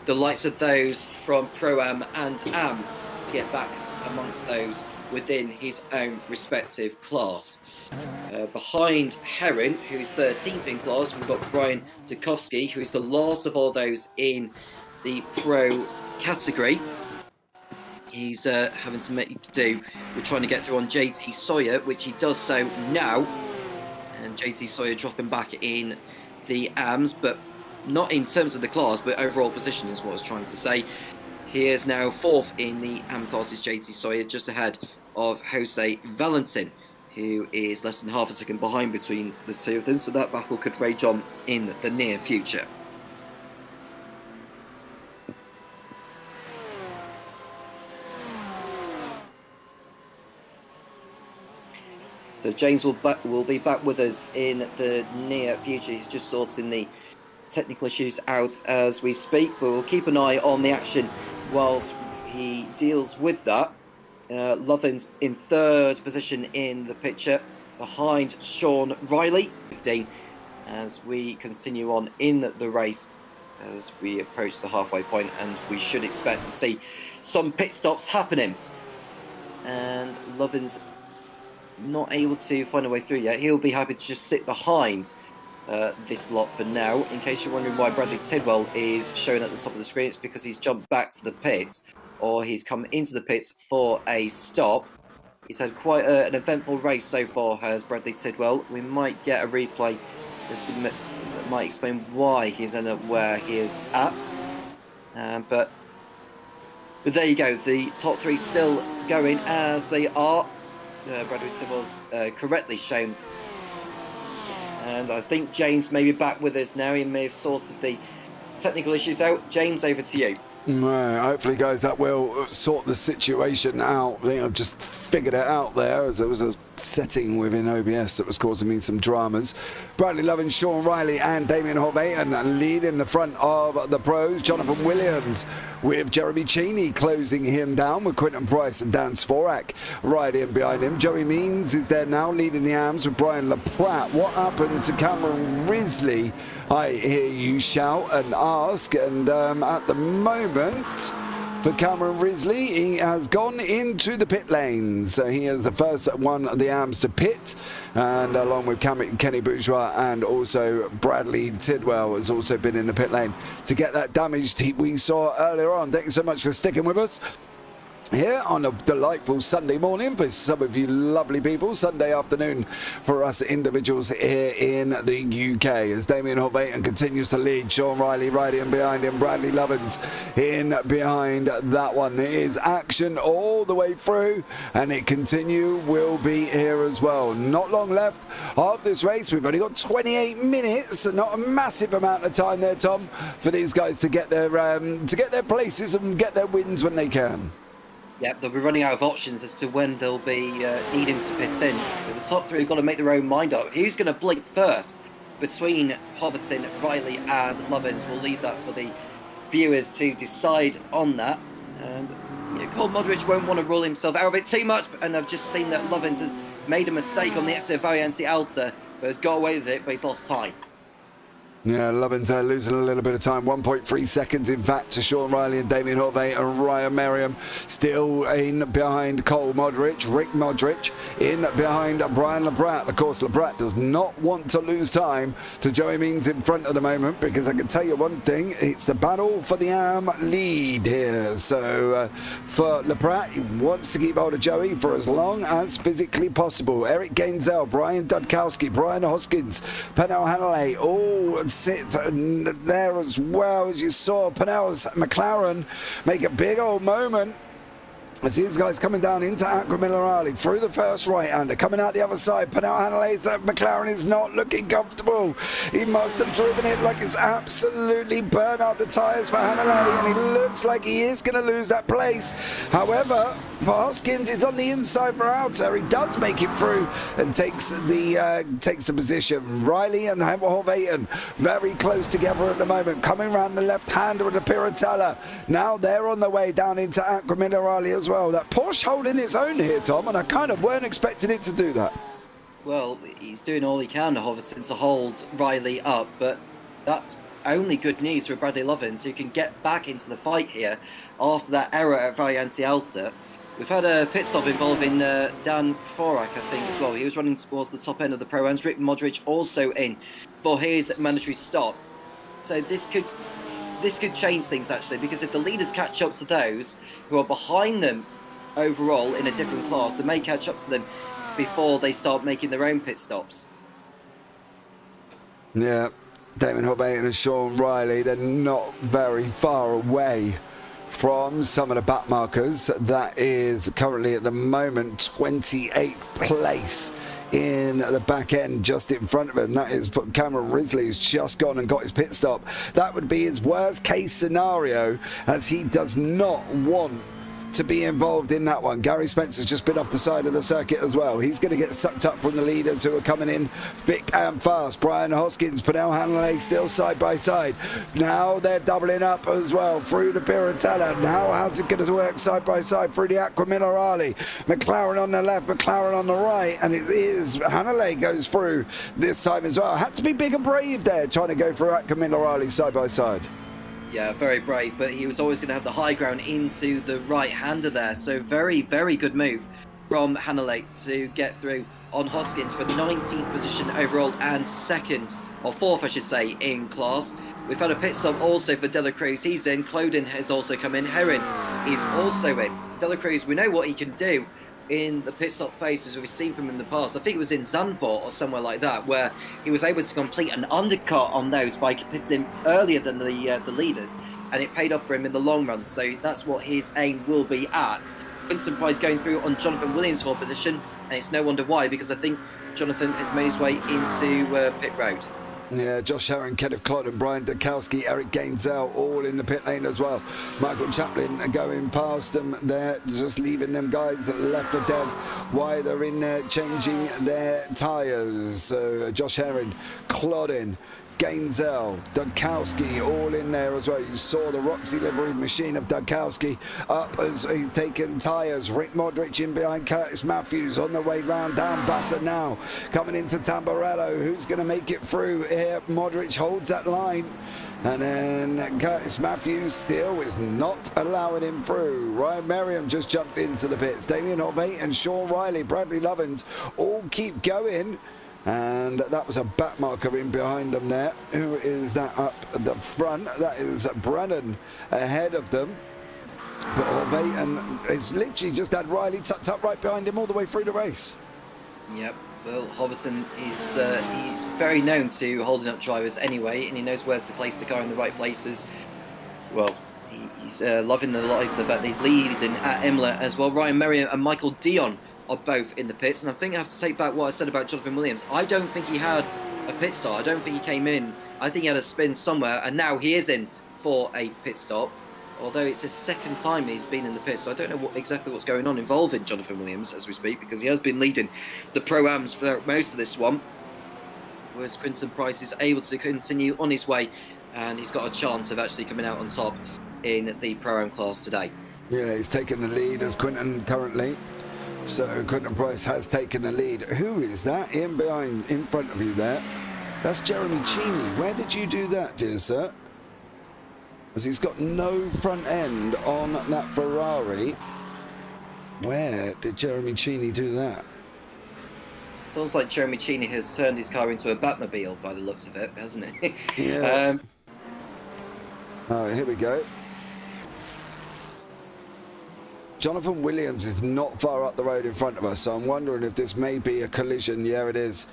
the likes of those from Pro-Am and Am to get back amongst those within his own respective class. Behind Herring, who is 13th in class, we've got Brian Dukowski, who is the last of all those in the Pro category. He's having to make do with trying to get through on JT Sawyer, which he does so now. And JT Sawyer dropping back in the AMS, but not in terms of the class, but overall position is what I was trying to say. He is now 4th in the AM class, is JT Sawyer, just ahead of Jose Valentin, who is less than half a second behind between the two of them, so that battle could rage on in the near future. So James will be back with us in the near future. He's just sorting the technical issues out as we speak, but we'll keep an eye on the action whilst he deals with that. Lovin's in third position in the picture, behind Sean Riley, 15, as we continue on in the race as we approach the halfway point, and we should expect to see some pit stops happening. And Lovin's not able to find a way through yet. He'll be happy to just sit behind this lot for now. In case you're wondering why Bradley Tidwell is shown at the top of the screen, it's because he's jumped back to the pits, or he's come into the pits for a stop. He's had quite an eventful race so far, has Bradley Tidwell. We might get a replay just to might explain why he's in where he is at. But there you go, the top three still going as they are. Bradley Tidwell's correctly shown. And I think James may be back with us now. He may have sorted the technical issues out. James, over to you. Hopefully, guys, that will sort the situation out. I think I've just figured it out there, as there was a setting within OBS that was causing me some dramas. Bradley Lovin, Sean Riley and Damien Horvath lead in the front of the pros. Jonathan Williams with Jeremy Cheney closing him down, with Quinton Price and Dan Sporak riding behind him. Joey Means is there now leading the AMs with Brian LaPratt. What happened to Cameron Risley? I hear you shout and ask, and at the moment, for Cameron Risley, he has gone into the pit lane, so he is the first one of the AMs to pit, and along with Kenny Bourgeois and also Bradley Tidwell has also been in the pit lane to get that damage we saw earlier on. Thank you so much for sticking with us here on a delightful Sunday morning for some of you lovely people, Sunday afternoon for us individuals here in the UK, as Damien Horvath continues to lead. Sean Riley riding behind him, Bradley Lovins in behind that one. It is action all the way through, and it will be here as well. Not long left of this race. We've only got 28 minutes, so not a massive amount of time there, Tom, for these guys to get their places and get their wins when they can. Yep, they'll be running out of options as to when they'll be needing to pit in. So the top three have got to make their own mind up. Who's going to blink first between Hoverton, Riley and Lovins? We'll leave that for the viewers to decide on that. And Cole Modric won't want to rule himself out of it too much, and I've just seen that Lovins has made a mistake on the exit of Variante Alta, but has got away with it, but he's lost time. Yeah, Lovins losing a little bit of time, 1.3 seconds in fact to Sean Riley and Damien Horvath, and Ryan Merriam still in behind Cole Modric, Rick Modric in behind Brian LaPratt. Of course, LaPratt does not want to lose time to Joey Means in front at the moment, because I can tell you one thing, it's the battle for the AM lead here. So for LaPratt, he wants to keep hold of Joey for as long as physically possible. Eric Gainzel, Brian Dudkowski, Brian Hoskins, Penel Hanley, all sit there as well, as you saw Penel's McLaren make a big old moment as these guys coming down into Aqua Minerale through the first right-hander, coming out the other side. Penel Hanley's that McLaren is not looking comfortable. He must have driven it like it's absolutely burnt up the tyres for Hanley, and he looks like he is going to lose that place. However, Hoskins is on the inside for Alta. He does make it through and takes the position. Riley and Horvath very close together at the moment, coming around the left-hander of the Piratella. Now they're on their way down into Aqua Minerale as well. That Porsche holding its own here, Tom, and I kind of weren't expecting it to do that. Well, he's doing all he can, Hoverton, to hold Riley up, but that's only good news for Bradley Lovins, who can get back into the fight here after that error at Variante Alta. We've had a pit stop involving Dan Forak, I think, as well. He was running towards the top end of the Pro-Ams. Rick Modric also in for his mandatory stop. So this could change things, actually, because if the leaders catch up to those who are behind them overall in a different class, they may catch up to them before they start making their own pit stops. Yeah, Damien Horvath and Sean Riley, they're not very far away from some of the back markers. That is currently at the moment 28th place in the back end, just in front of him. That is Cameron Risley, who's just gone and got his pit stop. That would be his worst case scenario, as he does not want to be involved in that one. Gary Spencer's just been off the side of the circuit as well. He's going to get sucked up from the leaders who are coming in thick and fast. Brian Hoskins, Pernell Hanley still side by side. Now they're doubling up as well through the Piratella. Now how's it going to work side by side through the Aqua Minerale? McLaren on the left, McLaren on the right, and it is Hanley goes through this time as well. Had to be big and brave there trying to go through Aqua Minerale side by side. Yeah, very brave, but he was always going to have the high ground into the right-hander there. So very, very good move from Hanley to get through on Hoskins for 19th position overall and second, or fourth I should say, in class. We've had a pit stop also for De La Cruz. He's in. Cloden has also come in. Heron is also in. De La Cruz, we know what he can do in the pit stop phase as we've seen from him in the past. I think it was in Zandvoort or somewhere like that where he was able to complete an undercut on those by pitting in earlier than the leaders, and it paid off for him in the long run. So that's what his aim will be at. Vincent Price going through on Jonathan Williams' pole position, and it's no wonder why, because I think Jonathan has made his way into pit road. Yeah, Josh Herron, Kenneth Clodden, Brian Dukowski, Eric Gainsell, all in the pit lane as well. Michael Chaplin going past them there, just leaving them guys that left for dead while they're in there changing their tyres. So Josh Herron, Clodden, Gainsell, Dudkowski, all in there as well. You saw the Roxy livery machine of Dudkowski up as he's taken tyres. Rick Modric in behind Curtis Matthews on the way round down Bassa now. Coming into Tamburello, who's going to make it through here? Modric holds that line. And then Curtis Matthews still is not allowing him through. Ryan Merriam just jumped into the pits. Damien Horvath and Sean Riley, Bradley Lovins all keep going. And that was a back marker in behind them there. Who is that up the front? That is Brennan ahead of them. But Horvath has literally just had Riley tucked up right behind him all the way through the race. Yep. Well, Hoverton is he's very known to holding up drivers anyway, and he knows where to place the car in the right places. Well, he's loving the fact that he's leading at Imola as well. Ryan Merriam and Michael Dion are both in the pits, and I think I have to take back what I said about Jonathan Williams. I don't think he had a pit stop. I don't think he came in. I think he had a spin somewhere, and now he is in for a pit stop. Although it's his second time he's been in the pits, so I don't know exactly what's going on involving Jonathan Williams as we speak, because he has been leading the Pro-Ams for most of this one. Whereas Quinton Price is able to continue on his way, and he's got a chance of actually coming out on top in the Pro-Am class today. Yeah, he's taken the lead as Quinton currently. So Quinton Price has taken the lead. Who is that in front of you there? That's Jeremy Cheney. Where did you do that, dear sir? As he's got no front end on that Ferrari. Where did Jeremy Cheney do that? Sounds like Jeremy Cheney has turned his car into a Batmobile by the looks of it, hasn't it? Yeah. Oh, here we go. Jonathan Williams is not far up the road in front of us, so I'm wondering if this may be a collision. Yeah, it is.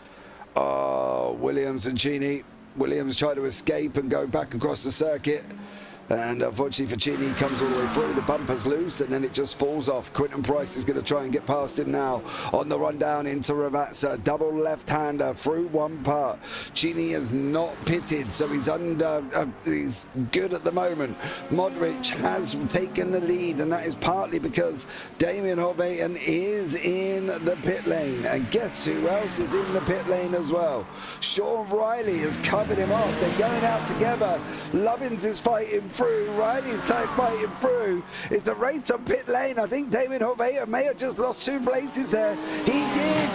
Oh, Williams and Cheney. Williams tried to escape and go back across the circuit. And unfortunately for Cheney, he comes all the way through. The bumper's loose, and then it just falls off. Quinton Price is going to try and get past him now on the run down into Ravazza. Double left-hander through one part. Cheney is not pitted, so he's he's good at the moment. Modric has taken the lead, and that is partly because Damien Horvath is in the pit lane. And guess who else is in the pit lane as well? Sean Riley has covered him off. They're going out together. Lovins is fighting through. Riley's fighting through. It's the race on pit lane. I think Damien Horvath may have just lost 2 places there. He did.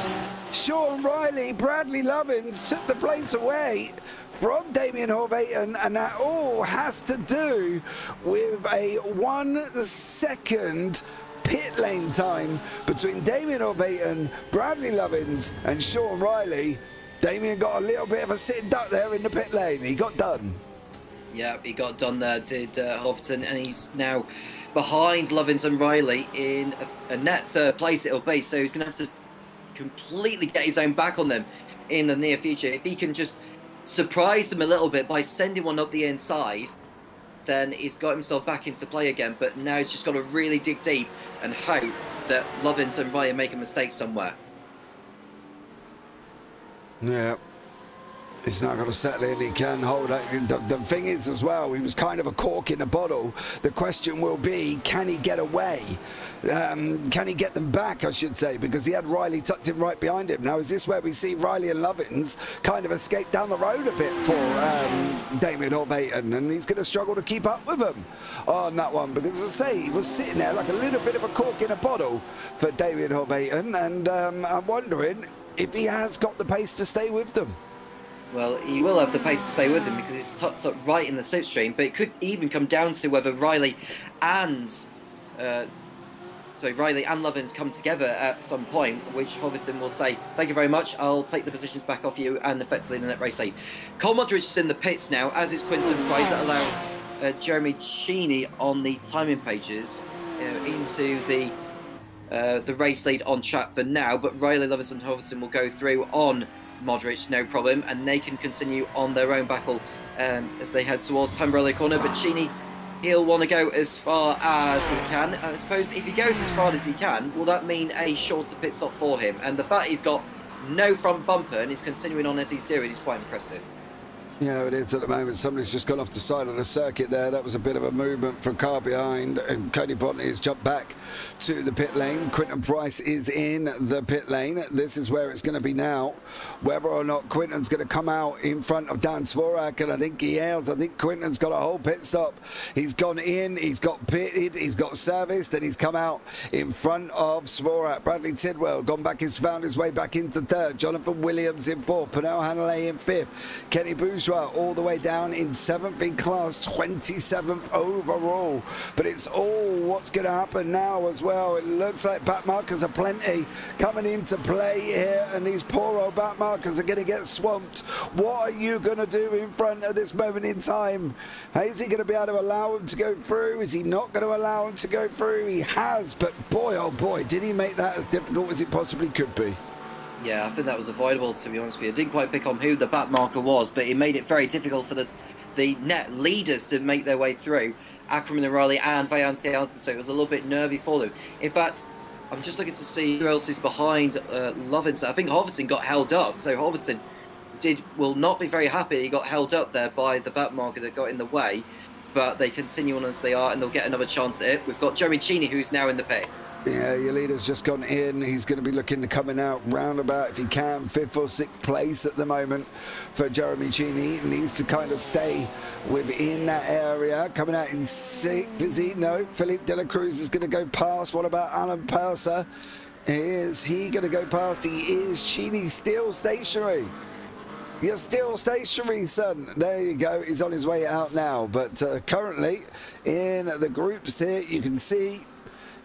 Sean Riley, Bradley Lovins took the place away from Damien Horvath, and that all has to do with a 1 second pit lane time between Damien Horvath, Bradley Lovins and Sean Riley. Damien got a little bit of a sitting duck there in the pit lane. He got done. Yeah, he got done there, did Hoverton, and he's now behind Lovins and Riley in a net 3rd place it'll be, so he's going to have to completely get his own back on them in the near future. If he can just surprise them a little bit by sending one up the inside, then he's got himself back into play again, but now he's just got to really dig deep and hope that Lovins and Riley make a mistake somewhere. Yeah. He's not going to settle in. He can hold it. The thing is as well, he was kind of a cork in a bottle. The question will be, can he get away? Can he get them back, I should say, because he had Riley tucked in right behind him. Now, is this where we see Riley and Lovins kind of escape down the road a bit for Damien Horvaton, and he's going to struggle to keep up with him on that one, because as I say, he was sitting there like a little bit of a cork in a bottle for Damien Horvaton, and I'm wondering if he has got the pace to stay with them. Well, he will have the pace to stay with him because he's tucked up right in the slipstream, but it could even come down to whether Riley and Lovins come together at some point, which Horvaton will say, thank you very much, I'll take the positions back off you, and effectively the net race say. Cole Modric is in the pits now, as is Quinton Price. That allows Jeremy Cheney on the timing pages into the race lead on track for now, but Riley, Lovins and Horvaton will go through on Modric, no problem, and they can continue on their own battle as they head towards Tamburello corner. But Cheney, he'll want to go as far as he can. I suppose if he goes as far as he can, will that mean a shorter pit stop for him? And the fact he's got no front bumper and he's continuing on as he's doing is quite impressive. Yeah, it is at the moment. Somebody's just gone off the side of the circuit there. That was a bit of a movement for a car behind, and Cody Bonnet has jumped back to the pit lane. Quinton Price is in the pit lane. This is where it's going to be now, whether or not Quinton's going to come out in front of Dan Svorak, and I think he has. I think Quinton's got a whole pit stop. He's gone in, he's got pitted, he's got serviced, then he's come out in front of Svorak. Bradley Tidwell gone back, he's found his way back into third. Jonathan Williams in fourth. Pernell Hanley in fifth. Kenny Bourgeois all the way down in 7th in class, 27th overall. But it's all what's going to happen now as well. It looks like back markers are plenty coming into play here, and these poor old back markers are going to get swamped. What are you going to do in front at this moment in time? Is he going to be able to allow him to go through? Is he not going to allow him to go through? He has, but boy oh boy, did he make that as difficult as it possibly could be. Yeah, I think that was avoidable, to be honest with you. I didn't quite pick on who the back marker was, but it made it very difficult for the net leaders to make their way through. Ackerman and Riley and Vayante Alton, so it was a little bit nervy for them. In fact, I'm just looking to see who else is behind Lovins. I think Horvaton got held up, so Horvaton will not be very happy he got held up there by the back marker that got in the way. But they continue on as they are, and they'll get another chance at it. We've got Jeremy Cheney, who's now in the pits. Yeah, your leader's just gone in. He's going to be looking to coming out roundabout, if he can, 5th or 6th place at the moment for Jeremy Cheney. He needs to kind of stay within that area. Coming out in 6th, is he? No, Philippe De La Cruz is going to go past. What about Alan Purser? Is he going to go past? He is. Cheney still stationary. You're still stationary, son. There you go. He's on his way out now. But currently, in the groups here, you can see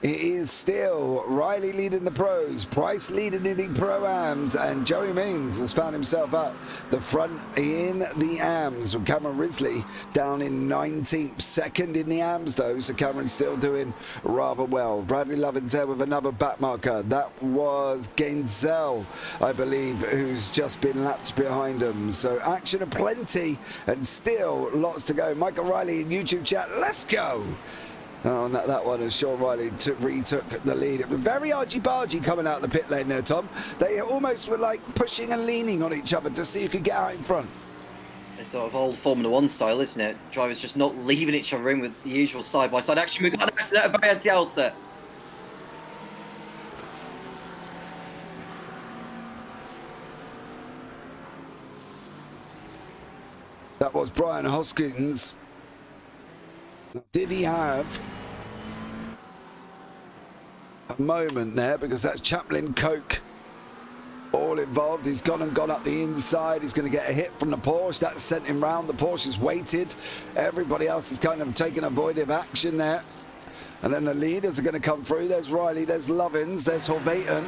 it is still Riley leading the pros, Price leading in the pro-ams, and Joey Means has found himself up the front in the AMs, with Cameron Risley down in 19th. Second in the AMs, though, so Cameron's still doing rather well. Bradley Lovins there with another back marker. That was Gainzel, I believe, who's just been lapped behind him. So action aplenty, and still lots to go. Michael Riley in YouTube chat, let's go. Oh, that one, as Sean Riley retook the lead. It was very argy-bargy coming out of the pit lane there, Tom. They almost were like pushing and leaning on each other to see who could get out in front. It's sort of old Formula 1 style, isn't it? Drivers just not leaving each other in with the usual side-by-side action. We've got an accident at Variante Alta. That was Brian Hoskins. Did he have a moment there? Because that's Chaplin Coke all involved. He's gone up the inside. He's going to get a hit from the Porsche. That's sent him round. The Porsche has waited. Everybody else is kind of taking avoidtive action there. And then the leaders are going to come through. There's Riley, there's Lovins, there's Horvaton.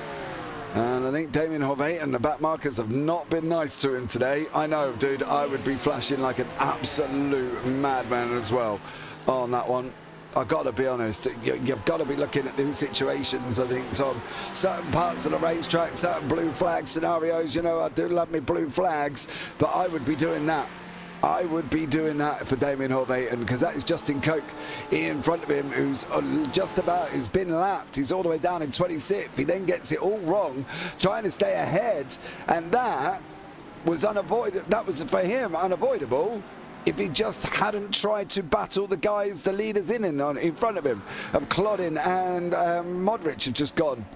And I think Damien Horvaton, the back markers have not been nice to him today. I know, dude, I would be flashing like an absolute madman as well on that one. I've got to be honest, you've got to be looking at these situations, I think, Tom. Certain parts of the racetrack, certain blue flag scenarios, you know, I do love me blue flags, but I would be doing that. I would be doing that for Damien Horvaton, because that is Justin Coke in front of him, who's just about, he's been lapped. He's all the way down in 26th. He then gets it all wrong, trying to stay ahead, and that was unavoidable. That was for him unavoidable. If he just hadn't tried to battle the guys, the leaders in front of him, of Clodin and Modric have just gone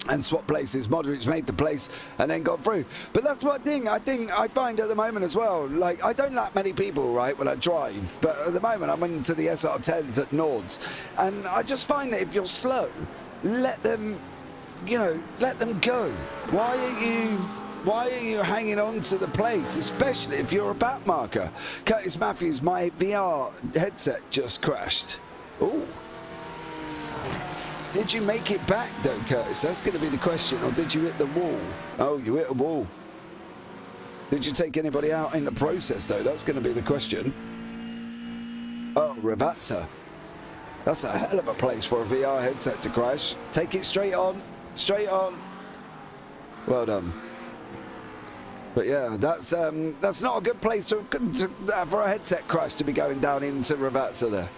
and swapped places. Modric made the place and then got through. But that's one thing I find at the moment as well. Like, I don't like many people, right, when I drive, but at the moment I'm into the SR10s at Nords, and I just find that if you're slow, let them go. Why are you hanging on to the place, especially if you're a back marker? Curtis Matthews, my VR headset just crashed. Ooh. Did you make it back though, Curtis? That's going to be the question. Or did you hit the wall? Oh, you hit a wall. Did you take anybody out in the process though? That's going to be the question. Oh, Ravatsa. That's a hell of a place for a VR headset to crash. Take it straight on. Straight on. Well done. But yeah, that's not a good place for a headset crash to be going down into Ravatsa there.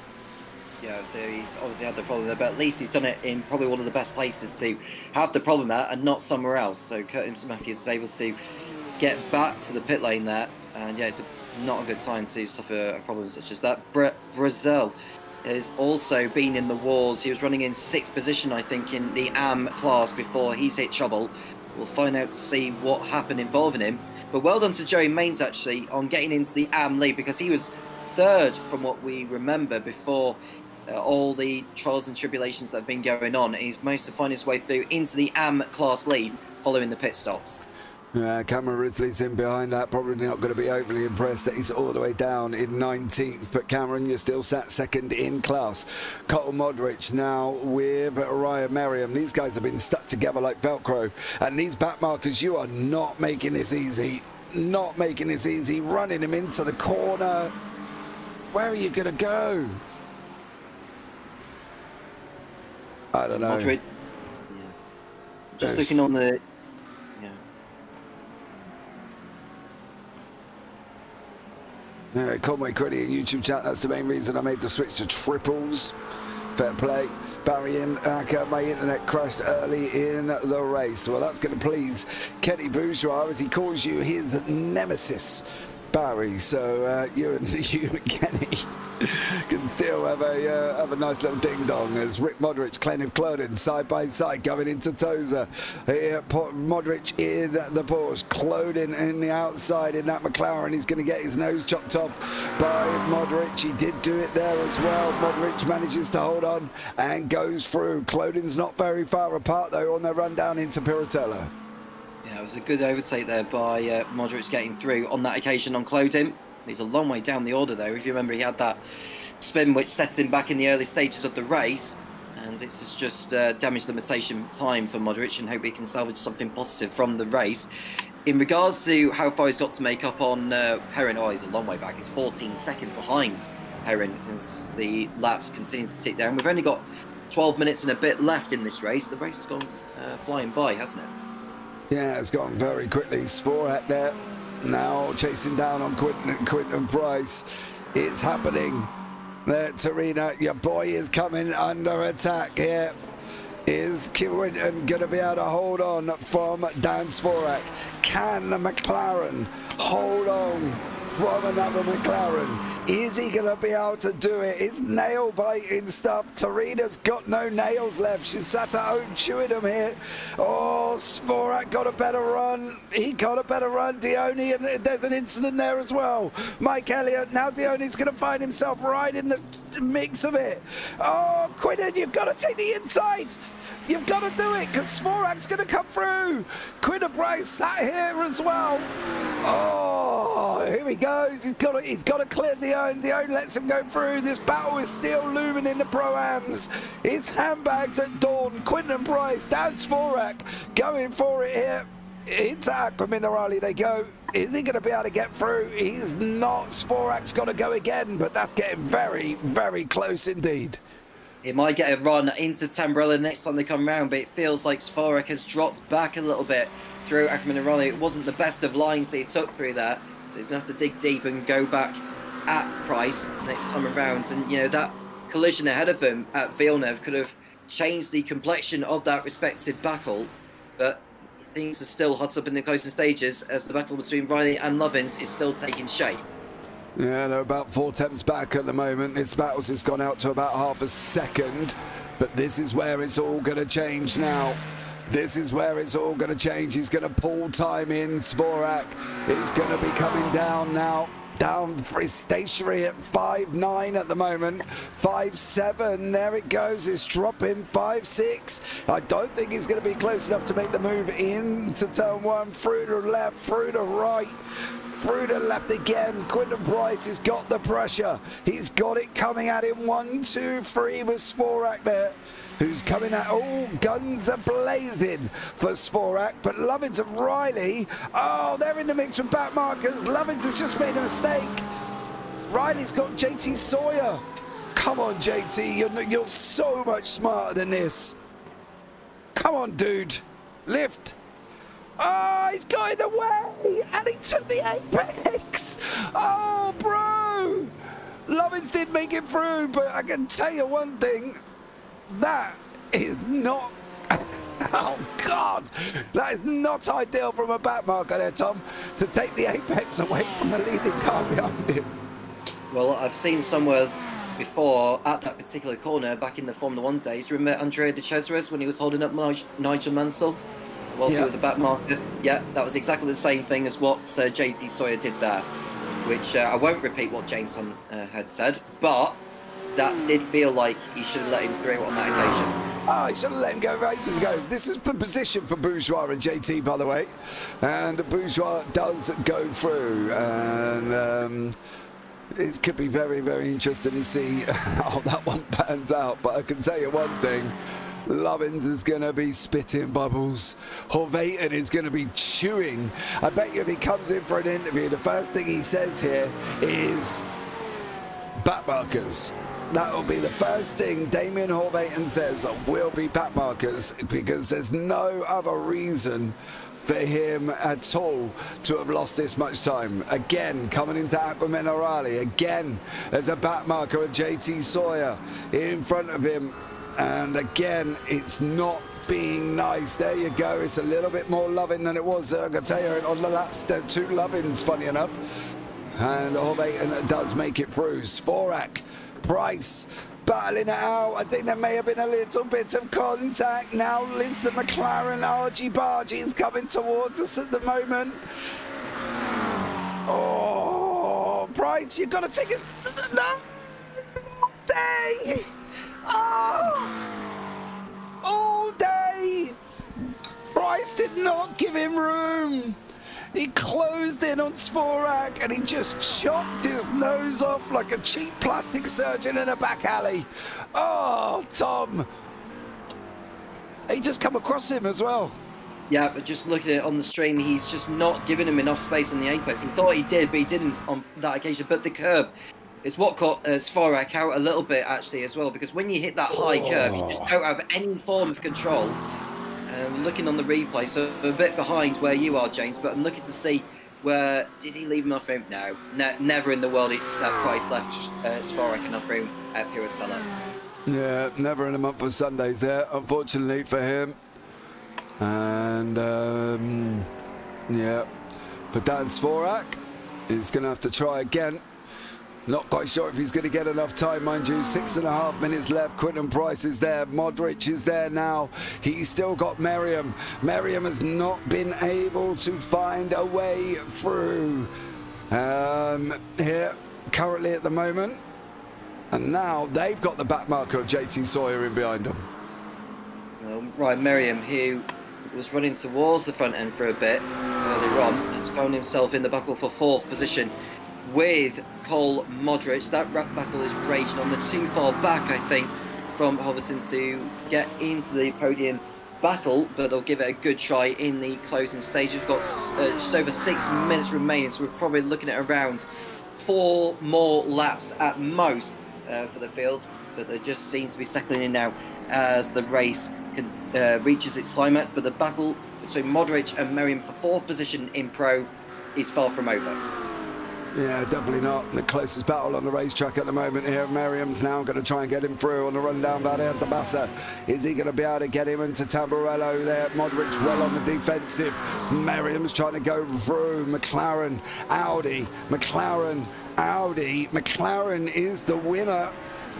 Yeah, so he's obviously had the problem there, but at least he's done it in probably one of the best places to have the problem at and not somewhere else. So Curtis Matthews is able to get back to the pit lane there, and yeah, it's not a good time to suffer a problem such as that. Brazil has also been in the wars. He was running in 6th position, I think, in the AM class before he's hit trouble. We'll find out to see what happened involving him. But well done to Joey Mains, actually, on getting into the AM lead, because he was 3rd from what we remember before all the trials and tribulations that have been going on. He's managed to find his way through into the AM class lead following the pit stops. Cameron Risley's in behind that, probably not going to be overly impressed that he's all the way down in 19th, but Cameron, you're still sat 2nd in class. Cole Modric now with Ryan Merriam. These guys have been stuck together like Velcro, and these back markers, you are not making this easy. Not making this easy. Running him into the corner. Where are you going to go? I don't know. Modric, just looking on the... Conway Creddy in YouTube chat, that's the main reason I made the switch to triples. Fair play. Barry in, my internet crashed early in the race. Well, that's going to please Kenny Bourgeois, as he calls you his nemesis, Barry. So you and Kenny can still have a nice little ding dong as Rick Modric, Cleniv Clodin side by side going into Tozer. Here, Modric in the Porsche, Clodin in the outside in that McLaren. He's going to get his nose chopped off by Modric. He did do it there as well. Modric manages to hold on and goes through. Clodin's not very far apart though on their run down into Piratella. Yeah, it was a good overtake there by Modric getting through on that occasion on Clodin. He's a long way down the order though. If you remember, he had that spin which sets him back in the early stages of the race, and it's just damage limitation time for Modric, and hope he can salvage something positive from the race. In regards to how far he's got to make up on Perrin, he's a long way back. He's 14 seconds behind Perrin as the laps continue to tick down. We've only got 12 minutes and a bit left in this race. The race has gone flying by, hasn't it? Yeah, it's gone very quickly. Sporak there now chasing down on Quinton Price. It's happening there, Tarina. Your boy is coming under attack here. Is Quinton going to be able to hold on from Dan Sporak? Can the McLaren hold on from another McLaren? Is he going to be able to do it? It's nail biting stuff. Tarina's got no nails left. She's sat at home chewing them here. Oh, Sporak got a better run. He got a better run. Dione, and there's an incident there as well. Mike Elliott, now Dione's going to find himself right in the mix of it. Oh, Quinton, you've got to take the inside. You've got to do it because Sporak's going to come through. Quinton Price sat here as well. Oh, here he goes. He's got to clear Dione. Dione lets him go through. This battle is still looming in the Pro-Ams. It's handbags at dawn. Quinton Price, Dan Sporak going for it here. Into Aqua Minerale they go. Is he going to be able to get through? He's not. Sporak's got to go again, but that's getting very, very close indeed. It might get a run into Tamburello next time they come round, but it feels like Sporak has dropped back a little bit through Aqua Minerale. It wasn't the best of lines that he took through there, so he's going to have to dig deep and go back at Price next time around. And, you know, that collision ahead of him at Villeneuve could have changed the complexion of that respective battle, but things are still hot up in the closing stages as the battle between Riley and Lovins is still taking shape. Yeah, they're about 4 tenths back at the moment. This battle's just gone out to about half a second. But this is where it's all going to change now. This is where it's all going to change. He's going to pull time in. Svorak is going to be coming down now. Down for his stationary at 5.9 at the moment. 5.7. There it goes. It's dropping 5.6. I don't think he's going to be close enough to make the move into turn 1. Through to left, through to right. Through to left again. Quinton Price has got the pressure. He's got it coming at him. 1, 2, 3 with Svorak there. Who's coming at all guns are blazing for Svorak, but Lovins and Riley, oh, they're in the mix with back markers. Lovins has just made a mistake. Riley's got JT Sawyer. Come on, JT, you're so much smarter than this. Come on, dude, lift. Oh, he's got in the way, and he took the apex. Oh, bro. Lovins did make it through, but I can tell you one thing. That is not, oh God, that is not ideal from a back marker there, Tom, to take the apex away from the leading car behind him. Well, I've seen somewhere before at that particular corner back in the Formula 1 days. Remember Andrea de Cesares when he was holding up Nigel Mansell whilst he was a back marker? Yeah, that was exactly the same thing as what JT Sawyer did there, which I won't repeat what James Hunt had said, but that did feel like he should have let him through on that occasion. Oh, he should have let him go right and go. This is the position for Bourgeois and JT, by the way. And Bourgeois does go through. And it could be very, very interesting to see how that one pans out. But I can tell you one thing. Lovins is going to be spitting bubbles. Horvaten is going to be chewing. I bet you if he comes in for an interview, the first thing he says here is back markers. That'll be the first thing Damien Horvaten says, will be back markers, because there's no other reason for him at all to have lost this much time. Again, coming into Aqua Minerale, again, there's a back marker of JT Sawyer in front of him, and again, it's not being nice. There you go, it's a little bit more loving than it was, I can tell you, on the laps, there are 2 lovings, funny enough, and Horvaten does make it through. Svorak, Price battling it out. I think there may have been a little bit of contact. Now Liz the McLaren argy-bargy is coming towards us at the moment. Oh, Price, you've got to take it. No! Day! Oh! All day! Price did not give him room. He closed in on Svorak and he just chopped his nose off like a cheap plastic surgeon in a back alley. Oh, Tom. He just come across him as well. Yeah, but just looking at it on the stream, he's just not giving him enough space on the apex. He thought he did, but he didn't on that occasion. But the curb is what caught Svorak out a little bit, actually, as well, because when you hit that high curb, you just don't have any form of control. Looking on the replay, so a bit behind where you are, James, but I'm looking to see where did he leave enough room? No, never in the world that Price left Svorak enough room at Piratella. Yeah, never in a month of Sundays there, unfortunately for him. And yeah, for Dan Svorak, he's going to have to try again. Not quite sure if he's going to get enough time, mind you. 6.5 minutes left. Quinton Price is there. Modric is there now. He's still got Merriam. Merriam has not been able to find a way through here currently at the moment. And now they've got the back marker of JT Sawyer in behind them. Well, Ryan Merriam, who was running towards the front end for a bit earlier on, has found himself in the battle for 4th position with Cole Modric. That rap battle is raging on. They're too far back, I think, from Hoverton to get into the podium battle, but they'll give it a good try in the closing stage. We've got just over 6 minutes remaining, so we're probably looking at around 4 more laps at most for the field, but they just seem to be settling in now as the race reaches its climax. But the battle between Modric and Merriam for 4th position in Pro is far from over. Yeah, definitely not. The closest battle on the racetrack at the moment here. Merriam's now going to try and get him through on the run down by the Bassa. Is he going to be able to get him into Tamburello there? Modric well on the defensive. Merriam's trying to go through. McLaren, Audi. McLaren, Audi. McLaren is the winner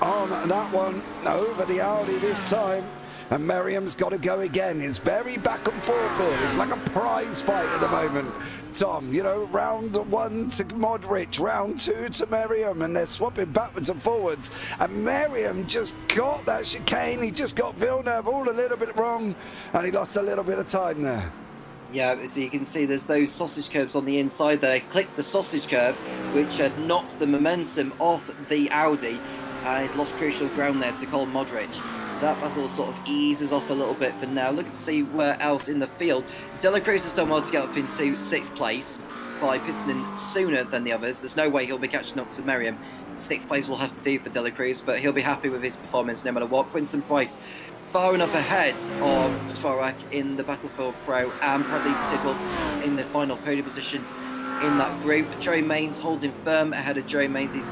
on that one over the Audi this time. And Merriam's got to go again. It's very back and forth here. It's like a prize fight at the moment, Tom. You know, round 1 to Modric, round 2 to Merriam, and they're swapping backwards and forwards. And Merriam just got that chicane. He just got Villeneuve all a little bit wrong, and he lost a little bit of time there. Yeah, so you can see there's those sausage curbs on the inside there. Click the sausage curb, which had knocked the momentum off the Audi. He's lost crucial ground there to Colin Modric. That battle sort of eases off a little bit for now. Look to see where else in the field. De La Cruz has done well to get up into 6th place by pitting in sooner than the others. There's no way he'll be catching up to Merriam. 6th place will have to do for De La Cruz, but he'll be happy with his performance no matter what. Quinton Price far enough ahead of Svarak in the Battlefield Pro, and Bradley Tidwell in the final podium position in that group. Joey Mains holding firm ahead of Joey Mains. He's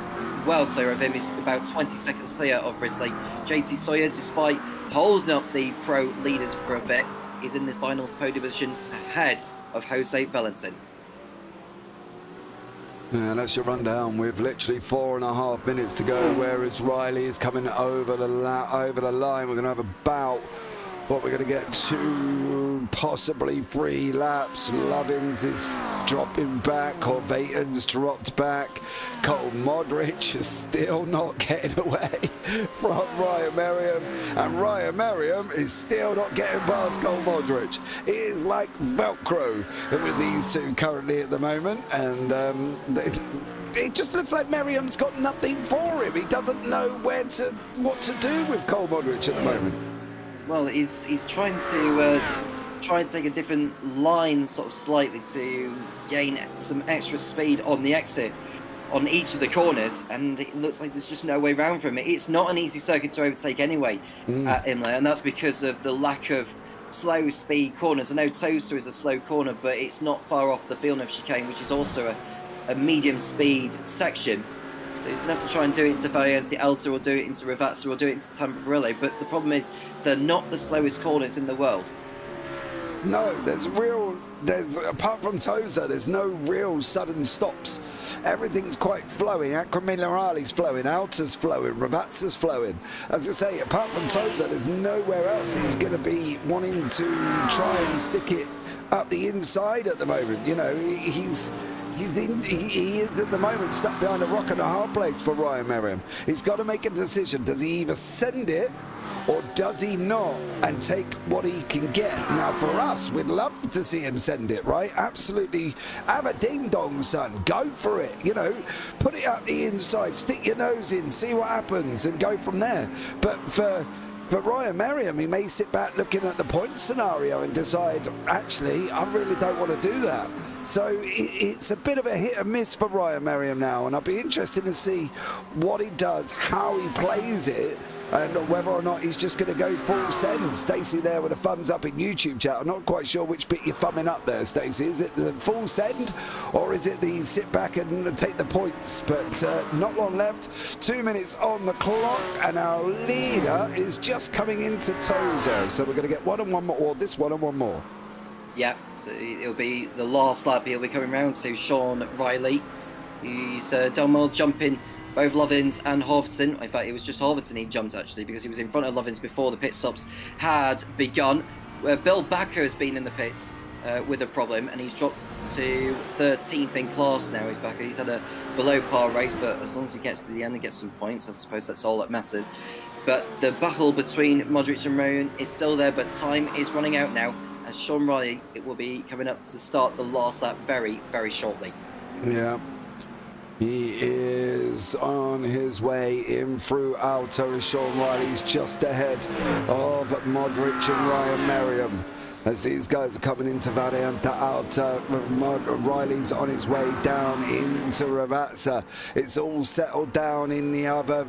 well clear of him. He's about 20 seconds clear of Risley. JT Sawyer, despite holding up the pro leaders for a bit, is in the final podium position ahead of Jose Valentin. Yeah, that's your rundown with literally 4.5 minutes to go, whereas Riley is coming over the line. We're going to have about, what we're going to get 2, possibly 3 laps. Lovins is dropping back, Corvaton's dropped back. Cole Modric is still not getting away from Ryan Merriam, and Ryan Merriam is still not getting past Cole Modric. It is like Velcro with these two currently at the moment, and it just looks like Merriam's got nothing for him. He doesn't know what to do with Cole Modric at the moment. Well, he's trying to take a different line sort of slightly to gain some extra speed on the exit on each of the corners, and it looks like there's just no way around for him. It's not an easy circuit to overtake anyway at Imola, and that's because of the lack of slow speed corners. I know Toaster is a slow corner, but it's not far off the Villeneuve chicane, which is also a medium speed section. So he's going to have to try and do it into Valiente Elsa, or do it into Ravazza, or do it into Tamburello. But the problem is, they're not the slowest corners in the world. No, apart from Toza, there's no real sudden stops. Everything's quite flowing. Acrominerali's flowing, Alta's flowing, Ravazza's flowing. As I say, apart from Toza, there's nowhere else he's going to be wanting to try and stick it up the inside at the moment. You know, he is at the moment stuck behind a rock and a hard place for Ryan Merriam. He's got to make a decision. Does he either send it, or does he not, and take what he can get? Now, for us, we'd love to see him send it, right? Absolutely. Have a ding-dong, son. Go for it. You know, put it up the inside, stick your nose in, see what happens, and go from there. But for Ryan Merriam, he may sit back looking at the point scenario and decide, actually, I really don't want to do that. So it's a bit of a hit and miss for Ryan Merriam now, and I'll be interested to see what he does, how he plays it, and whether or not he's just going to go full send. Stacey there with a thumbs up in YouTube chat. I'm not quite sure which bit you're thumbing up there, Stacey. Is it the full send, or is it the sit back and take the points? But not long left. 2 minutes on the clock, and our leader is just coming into Toza. So we're going to get one and one more, or this one and one more. Yeah, so it'll be the last lap. He'll be coming round to Sean Riley. He's done well jumping both Lovins and Horvaton. In fact, it was just Horvaton he jumped, actually, because he was in front of Lovins before the pit stops had begun. Bill Backer has been in the pits with a problem, and he's dropped to 13th in class now. He's had a below par race, but as long as he gets to the end and gets some points, I suppose that's all that matters. But the battle between Modric and Rowan is still there, but time is running out now, as Sean Riley will be coming up to start the last lap very, very shortly. Yeah. He is on his way in through Alto, as Sean Riley's just ahead of Modric and Ryan Merriam. as these guys are coming into Variante Alta. Riley's on his way down into Ravazza. It's all settled down in the other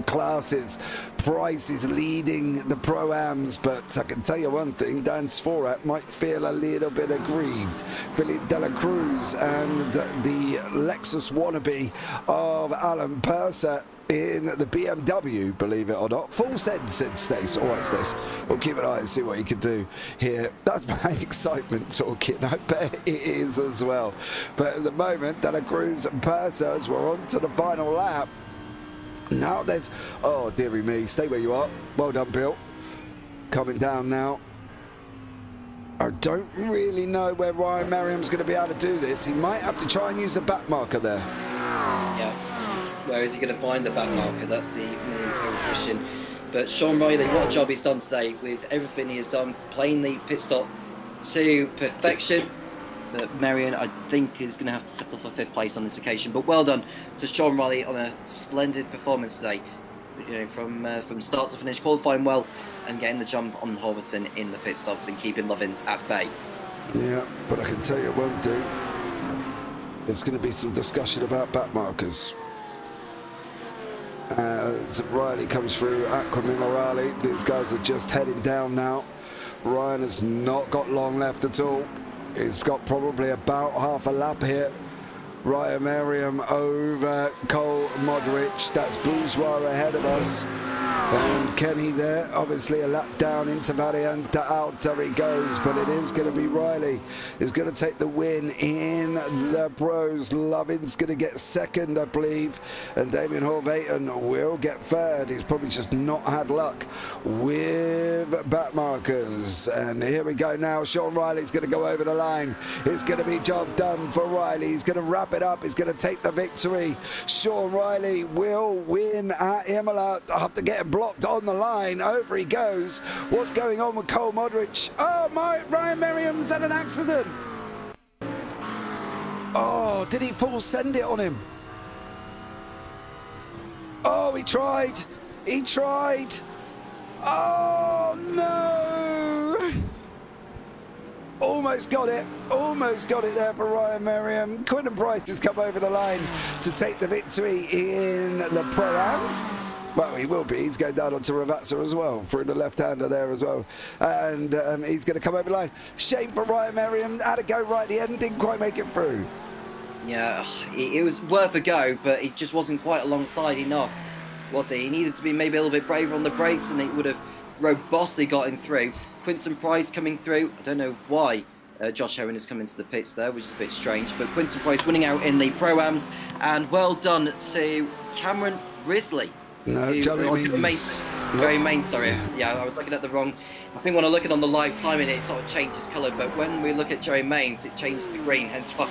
classes. Price is leading the Pro-Ams, but I can tell you one thing, Dan Svorak might feel a little bit aggrieved. Philip Dela Cruz and the Lexus wannabe of Alan Purser in the BMW, believe it or not. Full send, said Stace. All right, Stace, we'll keep an eye and see what he can do here. That's my excitement talking. I bet it is as well. But at the moment, Dela Cruz and Purser, as we're on to the final lap. Now there's, oh dearie me, stay where you are. Well done, Bill. Coming down now. I don't really know where Ryan Merriam's going to be able to do this. He might have to try and use a back marker there. Yeah. Where is he going to find the back marker? That's the million pound question. But Sean Riley, what a job he's done today with everything he has done, playing the pit stop to perfection. But Marion, I think, is going to have to settle for 5th place on this occasion. But well done to Sean Riley on a splendid performance today. You know, from start to finish, qualifying well and getting the jump on Horverton in the pit stops and keeping Lovins at bay. Yeah, but I can tell you one thing. There's going to be some discussion about back markers. As Riley comes through, Aquaman Morale, these guys are just heading down now. Ryan has not got long left at all. He's got probably about half a lap here. Ryan Merriam over Cole Modric. That's Bourgeois ahead of us. And Kenny there, obviously a lap down into Variante Alta he goes, but it is going to be Riley who's going to take the win in the pros. Lovin's going to get second, I believe, and Damien Horvaten will get third. He's probably just not had luck with back markers. And here we go now. Sean Riley's going to go over the line. It's going to be job done for Riley. He's going to wrap it up. He's going to take the victory. Sean Riley will win at Imola after getting blocked on the line. Over he goes. What's going on with Cole Modric? Oh my, Ryan Merriam's had an accident. Oh, did he full send it on him? Oh, he tried. He tried. Oh no. Almost got it. Almost got it there for Ryan Merriam. Quinton Price has come over the line to take the victory in the Pro-Ams. Well, he will be. He's going down onto Ravazza as well, through the left-hander there as well. And he's going to come over the line. Shame for Ryan Merriam. Had to go right at the end, didn't quite make it through. Yeah, it was worth a go, but he just wasn't quite alongside enough, was he? He needed to be maybe a little bit braver on the brakes, and it would have robustly got him through. Quinton Price coming through. I don't know why Josh Heron has come into the pits there, which is a bit strange. But Quinton Price winning out in the Pro-Ams, and well done to Cameron Risley. No, Joey Mains. Joey Mains, sorry. Yeah, I was looking at the wrong. I think when I look at it on the live timing, it sort of changes colour. But when we look at Joey Mains, it changes to green. Hence why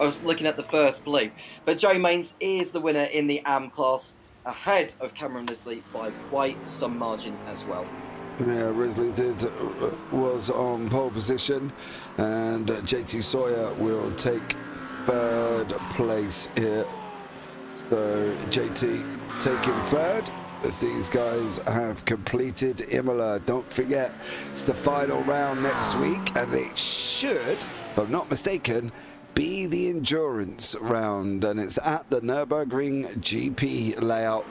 I was looking at the first blue. But Joey Mains is the winner in the AM class, ahead of Cameron Risley by quite some margin as well. Yeah, Risley was on pole position, and JT Sawyer will take third place here. So JT taking third as these guys have completed Imola. Don't forget, it's the final round next week, and it should, if I'm not mistaken, be the endurance round, and it's at the Nürburgring GP layout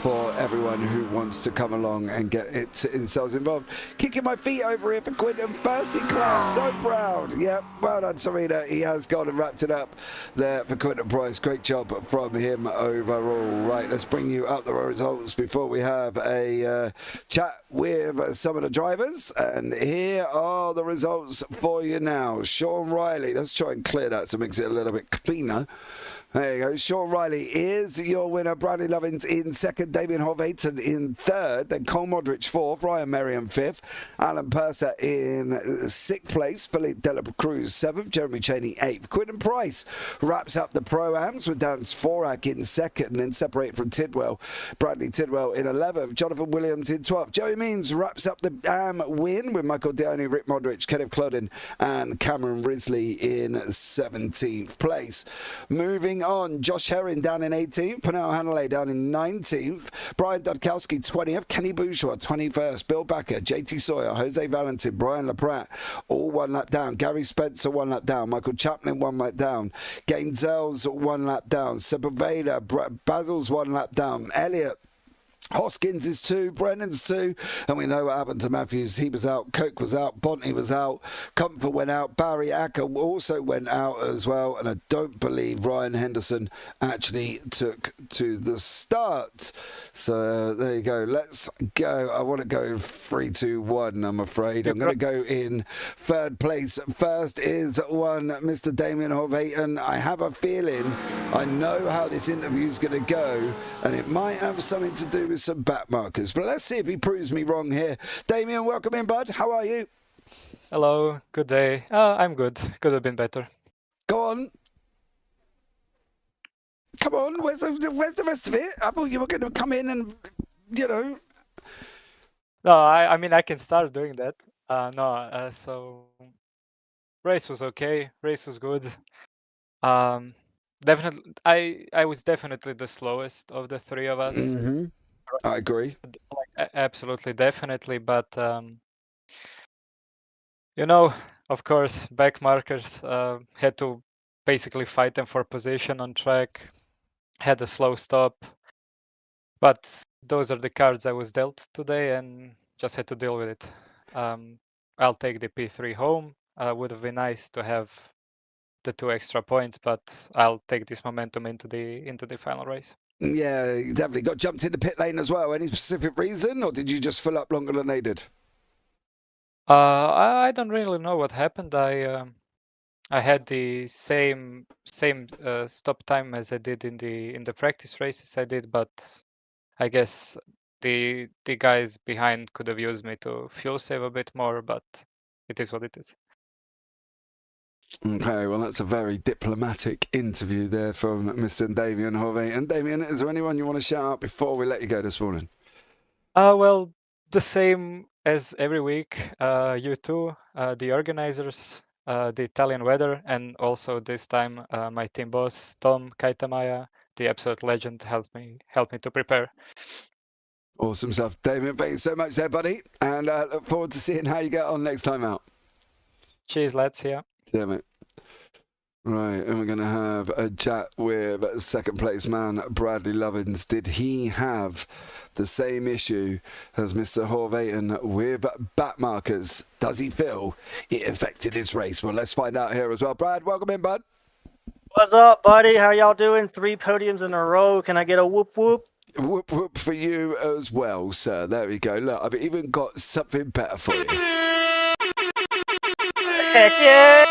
for everyone who wants to come along and get themselves involved. Kicking my feet over here for Quinton, first in class, so proud. Yep, well done, Serena. He has gone and wrapped it up there for Quinton Price. Great job from him overall. Right, let's bring you up the results before we have a chat with some of the drivers. And here are the results for you now. Sean Riley, let's try and clear that so it makes it a little bit cleaner. There you go. Sean Riley is your winner. Bradley Lovins in second. Damien Horvaten in third. Then Cole Modric fourth. Ryan Merriam fifth. Alan Purser in sixth place. Philippe Dela Cruz seventh. Jeremy Cheney eighth. Quinton Price wraps up the Pro-Ams with Dan Svorak in second, and then separated from Tidwell. Bradley Tidwell in 11th. Jonathan Williams in 12th. Joey Means wraps up the AM win with Michael Deone, Rick Modric, Kenneth Clodden, and Cameron Risley in 17th place. Moving on. Josh Herring down in 18th. Pernell Hanley down in 19th. Brian Dudkowski 20th. Kenny Bourgeois 21st. Bill Backer, JT Sawyer, Jose Valentin, Brian LaPratt, all 1 lap down. Gary Spencer 1 lap down. Michael Chaplin 1 lap down. Gainzel's 1 lap down. Sepulveda, Basil's 1 lap down. Elliot Hoskins is 2, Brennan's 2, and we know what happened to Matthews. He was out, Coke was out, Bonty was out, Comfort went out, Barry Acker also went out as well, and I don't believe Ryan Henderson actually took to the start. So there you go. Let's go. I want to go 3, 2, 1, I'm afraid. I'm going to go in third place. First is one Mr. Damien Horvaten. I have a feeling I know how this interview is going to go, and it might have something to do with some back markers, but let's see if he proves me wrong here. Damien, welcome in, bud. How are you? Hello, good day. I'm good. Could have been better. Go on. Come on, where's the rest of it? I thought you were going to come in and, you know. No, I mean, I can start doing that. So race was okay. Race was good. Definitely, I was definitely the slowest of the 3 of us. Mm-hmm. I agree. Absolutely, definitely, but you know, of course, back markers had to basically fight them for position on track. Had a slow stop, but those are the cards I was dealt today, and just had to deal with it. I'll take the P3 home. Would have been nice to have the 2 extra points, but I'll take this momentum into the final race. Yeah, you definitely got jumped in the pit lane as well. Any specific reason, or did you just fill up longer than they did? I don't really know what happened. I had the same stop time as I did in the practice races I did, but I guess the guys behind could have used me to fuel save a bit more, but it is what it is. Okay, well, that's a very diplomatic interview there from Mr. Damien Horvaten. And Damien, is there anyone you want to shout out before we let you go this morning? Well, the same as every week. You two, the organizers, the Italian weather, and also this time my team boss Tom Kaitamaya, the absolute legend, helped me to prepare. Awesome stuff, Damien. Thank you so much there, buddy, and look forward to seeing how you get on next time out. Cheers, lads. Yeah. Yeah, mate. Right, and we're going to have a chat with second place man Bradley Lovins. Did he have the same issue as Mr. Horvaten with back markers? Does he feel it affected his race? Well, let's find out here as well. Brad, welcome in, bud. What's up, buddy? How y'all doing? 3 podiums in a row. Can I get a whoop whoop? Whoop whoop for you as well, sir. There we go. Look, I've even got something better for you. Heck yeah!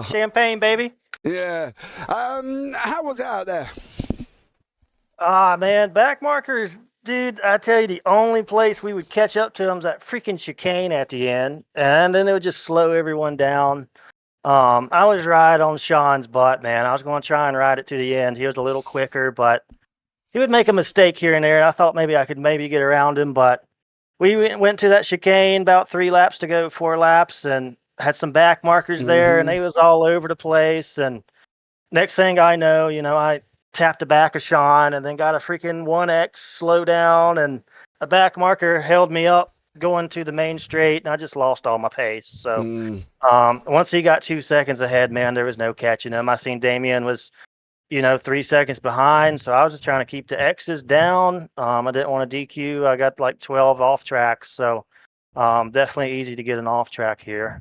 Champagne, baby. Yeah. How was it out there? Man, back markers, dude, I tell you, the only place we would catch up to them is that freaking chicane at the end, and then it would just slow everyone down. I was right on Sean's butt, man. I was going to try and ride it to the end. He was a little quicker, but he would make a mistake here and there. I thought maybe I could get around him, but we went to that chicane, about 3 laps to go, 4 laps, and had some back markers there, and they was all over the place. And next thing I know, I tapped the back of Sean and then got a freaking 1X slow down, and a back marker held me up going to the main straight, and I just lost all my pace. So once he got 2 seconds ahead, man, there was no catching him. I seen Damien was 3 seconds behind, so I was just trying to keep the X's down. I didn't want to DQ. I got like 12 off tracks, so definitely easy to get an off track here.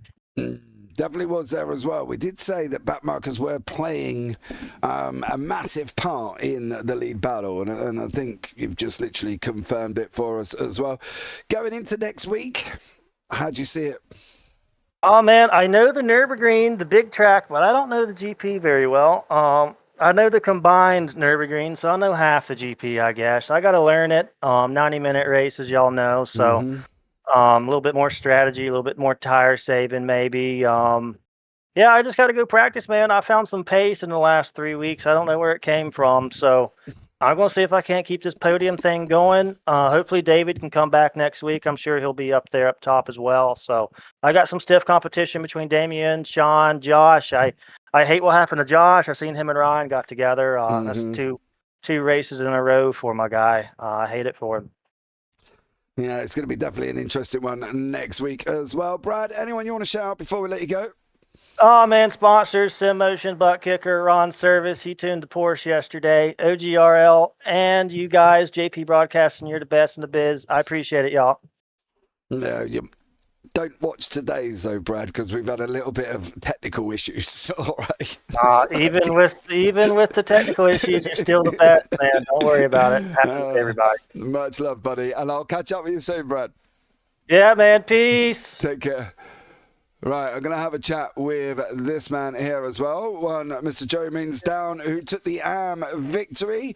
Definitely was there as well. We did say that back markers were playing a massive part in the lead battle, and I think you've just literally confirmed it for us as well. Going into next week, how do you see it? Oh, man, I know the Nürburgring, the big track, but I don't know the GP very well. I know the combined Nürburgring, so I know half the GP, I guess. I got to learn it. 90-minute race, as y'all know, so... a little bit more strategy, a little bit more tire saving, maybe. Yeah, I just got to go practice, man. I found some pace in the last 3 weeks. I don't know where it came from. So I'm going to see if I can't keep this podium thing going. Hopefully David can come back next week. I'm sure he'll be up there up top as well. So I got some stiff competition between Damien, Sean, Josh. I hate what happened to Josh. I seen him and Ryan got together. That's two races in a row for my guy. I hate it for him. Yeah, it's going to be definitely an interesting one next week as well. Brad, anyone you want to shout out before we let you go? Oh man, sponsors, Sim Motion, Butt Kicker, Ron Service, he tuned the Porsche yesterday, OGRL, and you guys, JP Broadcasting, you're the best in the biz. I appreciate it, y'all. No, you don't watch today's though, Brad, because we've had a little bit of technical issues. All right. Even with the technical issues, you're still the best, man. Don't worry about it. Happens to everybody. Much love, buddy, and I'll catch up with you soon, Brad. Yeah, man. Peace. Take care. Right, I'm going to have a chat with this man here as well. One, Mr. Joey Meansdown, who took the AM victory.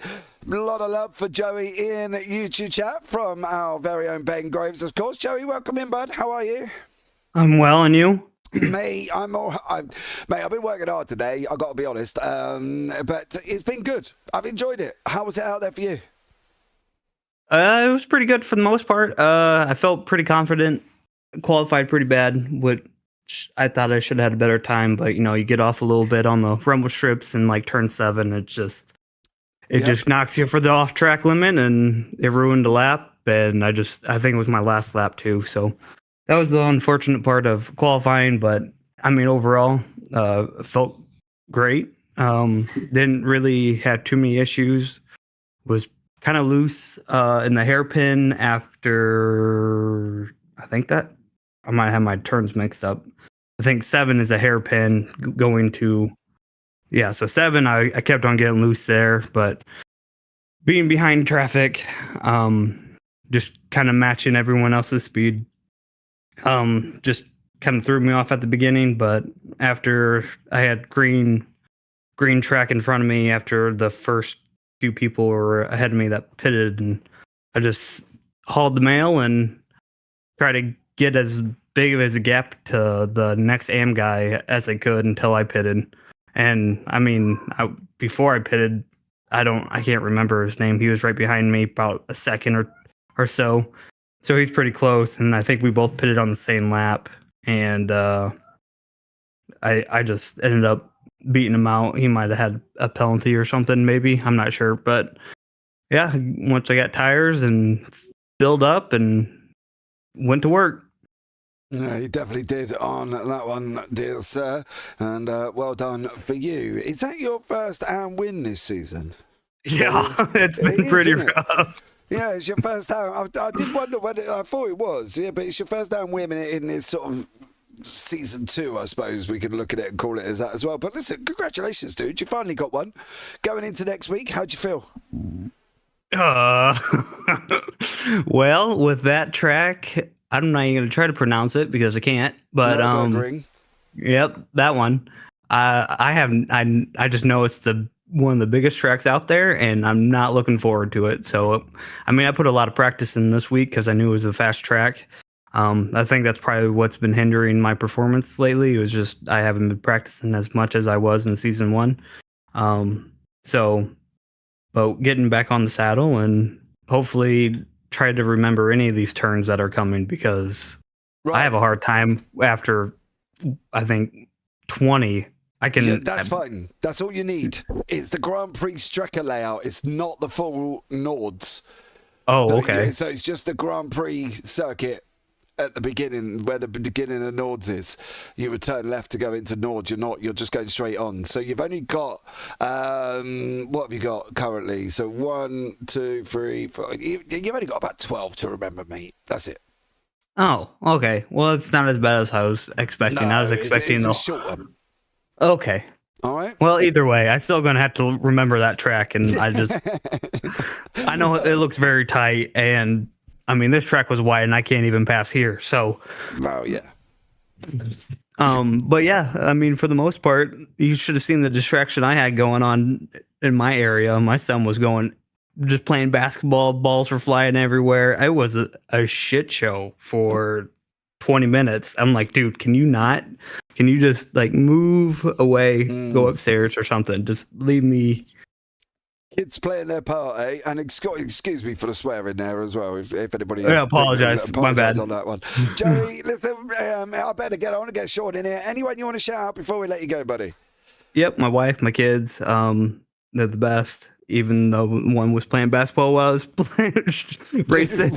A lot of love for Joey in YouTube chat from our very own Ben Graves, of course. Joey, welcome in, bud. How are you? I'm well, and you? Mate, I've been working hard today, I've got to be honest. But it's been good. I've enjoyed it. How was it out there for you? It was pretty good for the most part. I felt pretty confident. Qualified pretty bad, which I thought I should have had a better time. But you get off a little bit on the rumble strips and like turn 7. It just knocks you for the off track limit, and it ruined the lap. And I think it was my last lap too. So that was the unfortunate part of qualifying. But I mean, overall, felt great. Didn't really have too many issues. Was kind of loose in the hairpin after. I think that I might have my turns mixed up. I think 7 is a hairpin going to, so 7, I kept on getting loose there, but being behind traffic, just kind of matching everyone else's speed, just kind of threw me off at the beginning, but after I had green track in front of me after the first few people were ahead of me that pitted, and I just hauled the mail and try to get as big of a gap to the next AM guy as I could until I pitted. And I mean, before I pitted, I can't remember his name. He was right behind me about a second or so. So he's pretty close. And I think we both pitted on the same lap. And I just ended up beating him out. He might have had a penalty or something, maybe. I'm not sure. But yeah, once I got tires and filled up and went to work. Yeah, you definitely did on that one, dear sir, and well done for you. Is that your first AM win this season? Yeah, it's been pretty rough. Yeah, it's your first AM. I did wonder whether I thought it was. Yeah, but it's your first AM win in this sort of season 2, I suppose we could look at it and call it as that as well. But listen, congratulations, dude. You finally got one. Going into next week, how'd you feel? Well, with that track, I'm not even going to try to pronounce it because I can't. But Ring. Yep, that one. I just know it's one of the biggest tracks out there, and I'm not looking forward to it. So, I mean, I put a lot of practice in this week because I knew it was a fast track. I think that's probably what's been hindering my performance lately. It was just I haven't been practicing as much as I was in season 1. But getting back on the saddle and hopefully try to remember any of these turns that are coming, because I have a hard time after, I think, 20. That's fine. That's all you need. It's the Grand Prix Strecker layout. It's not the full Nords. Oh, okay. So it's just the Grand Prix circuit at the beginning, where the beginning of Nords is. You would turn left to go into Nords. You're just going straight on. So you've only got, what have you got currently? So 1, 2, 3, 4. You've only got about 12 to remember, mate. That's it. Oh, okay. Well, it's not as bad as I was expecting. No, I was expecting it's a short one. Okay. All right. Well, either way, I'm still going to have to remember that track, and I know it looks very tight, and I mean, this track was wide, and I can't even pass here. So, oh yeah. But yeah, I mean, for the most part, you should have seen the distraction I had going on in my area. My son was just playing basketball, balls were flying everywhere. It was a shit show for 20 minutes. I'm like, dude, can you just like move away, go upstairs or something? Just leave me Kids playing their part, eh? And excuse me for the swearing there as well. If anybody, Yeah, apologize. My bad. on that one. Joey, listen, I better get on and get Sean in here. Anyone you want to shout out before we let you go, buddy? Yep, my wife, my kids, they're the best. Even though one was playing basketball while I was playing racing.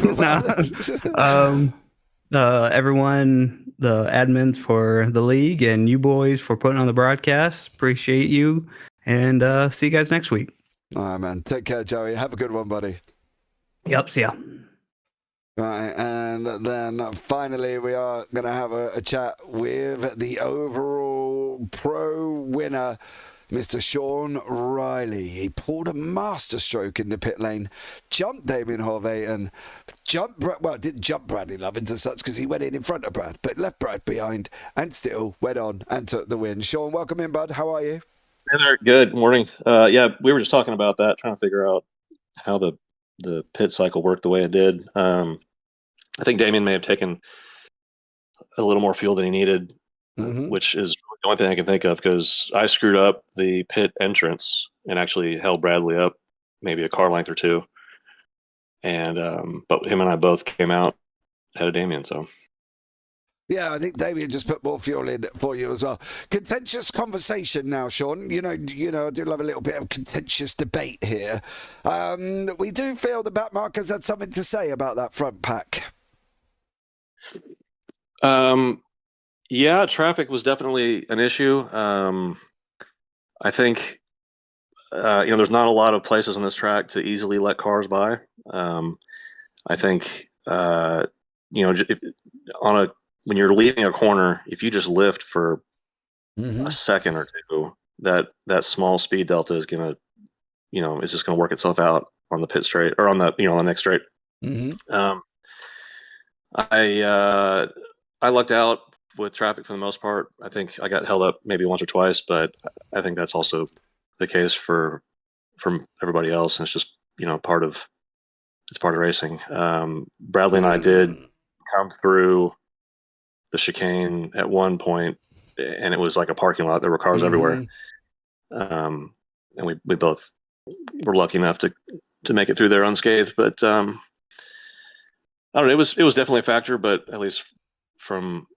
Everyone, the admins for the league, and you boys for putting on the broadcast. Appreciate you, and see you guys next week. All right, man. Take care, Joey. Have a good one, buddy. Yep, see ya. Right, and then finally we are going to have a chat with the overall pro winner, Mr. Sean Riley. He pulled a masterstroke in the pit lane, jumped Damien Horvath, and didn't jump Bradley Lovins as such because he went in front of Brad, but left Brad behind and still went on and took the win. Sean, welcome in, bud. How are you? Hey there. Good morning. Yeah, we were just talking about that, trying to figure out how the pit cycle worked the way it did. I think Damien may have taken a little more fuel than he needed, which is the only thing I can think of, because I screwed up the pit entrance and actually held Bradley up maybe a car length or two. And but him and I both came out ahead of Damien, so. Yeah, I think Damien just put more fuel in for you as well. Contentious conversation now, Sean. You know, I do love a little bit of contentious debate here. We do feel the backmarkers had something to say about that front pack. Yeah, traffic was definitely an issue. I think, there's not a lot of places on this track to easily let cars by. I think, when you're leaving a corner, if you just lift for a second or two, that small speed delta is gonna, it's just gonna work itself out on the pit straight or on the, on the next straight. I lucked out with traffic for the most part. I think I got held up maybe once or twice, but I think that's also the case from everybody else. And it's just, part of racing. Bradley and I did come through the chicane at one point, and it was like a parking lot. There were cars everywhere. And we both were lucky enough to make it through there unscathed, but I don't know, it was definitely a factor, but at least from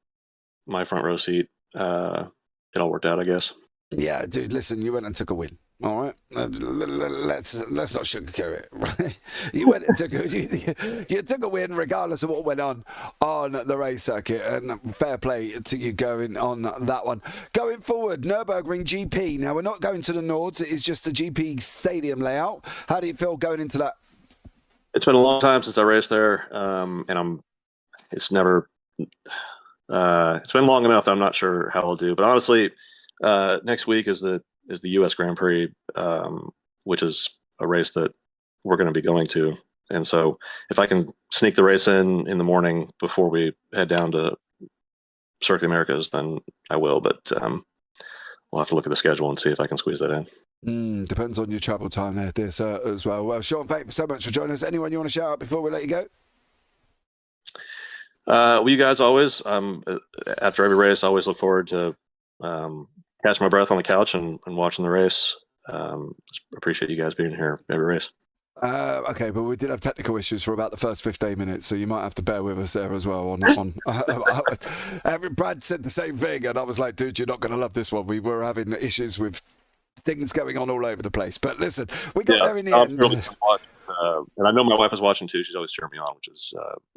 my front row seat, it all worked out, I guess. Yeah, dude, listen, you went and took a win. All right, let's not sugarcoat it. Right? You went and took you took a win regardless of what went on the race circuit, and fair play to you going on that one. Going forward, Nürburgring GP. Now we're not going to the Nords; it is just the GP stadium layout. How do you feel going into that? It's been a long time since I raced there, and it's never. It's been long enough that I'm not sure how I'll do. But honestly, next week is the U.S. Grand Prix, which is a race that we're going to be going to. And so if I can sneak the race in the morning before we head down to Circuit of the Americas, then I will. But we'll have to look at the schedule and see if I can squeeze that in. Depends on your travel time there, sir, as well. Well, Sean, thank you so much for joining us. Anyone you want to shout out before we let you go? Well, you guys always, after every race, I always look forward to catching my breath on the couch and watching the race. Appreciate you guys being here every race. Okay, but we did have technical issues for about the first 15 minutes, so you might have to bear with us there as well. Brad said the same thing, and I was like, dude, you're not going to love this one. We were having issues with things going on all over the place. But listen, we got there in the end. Really and I know my wife is watching too. She's always cheering me on, which is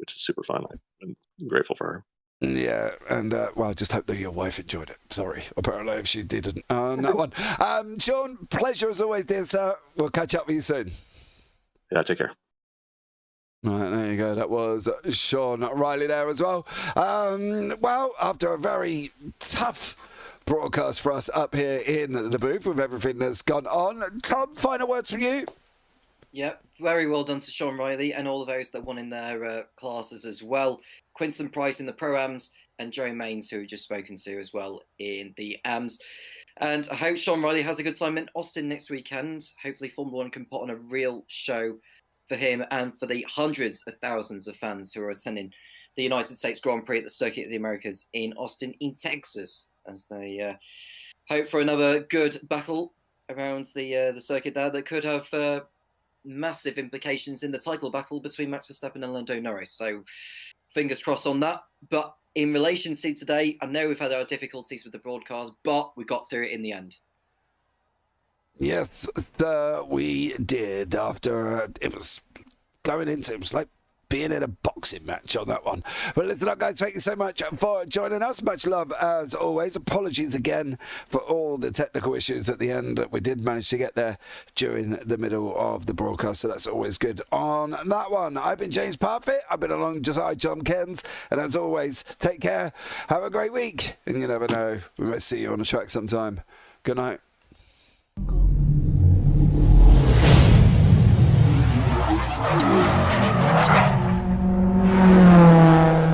super fun. I'm grateful for her. Yeah, and well, I just hope that your wife enjoyed it. Sorry, apparently if she didn't on that one. Sean, pleasure as always, dear sir. We'll catch up with you soon. Yeah, take care. All right, there you go. That was Sean Riley there as well. Well, after a very tough broadcast for us up here in the booth with everything that's gone on, Tom, final words from you? Yeah, very well done to Sean Riley and all of those that won in their classes as well. Quinton Price in the Pro-Ams and Joe Maines, who we've just spoken to as well in the AMs. And I hope Sean Riley has a good time in Austin next weekend. Hopefully Formula One can put on a real show for him and for the hundreds of thousands of fans who are attending the United States Grand Prix at the Circuit of the Americas in Austin, in Texas, as they hope for another good battle around the circuit there that could have massive implications in the title battle between Max Verstappen and Lando Norris. So fingers crossed on that. But in relation to today, I know we've had our difficulties with the broadcast, but we got through it in the end. Yes, we did. After it was going into, it was like being in a boxing match on that one. But listen up, guys, thank you so much for joining us. Much love as always. Apologies again for all the technical issues at the end. We did manage to get there during the middle of the broadcast, so that's always good. On that one, I've been James Parfitt. I've been alongside John Cairns, and as always, take care, have a great week, and you never know, we might see you on the track sometime. Good night.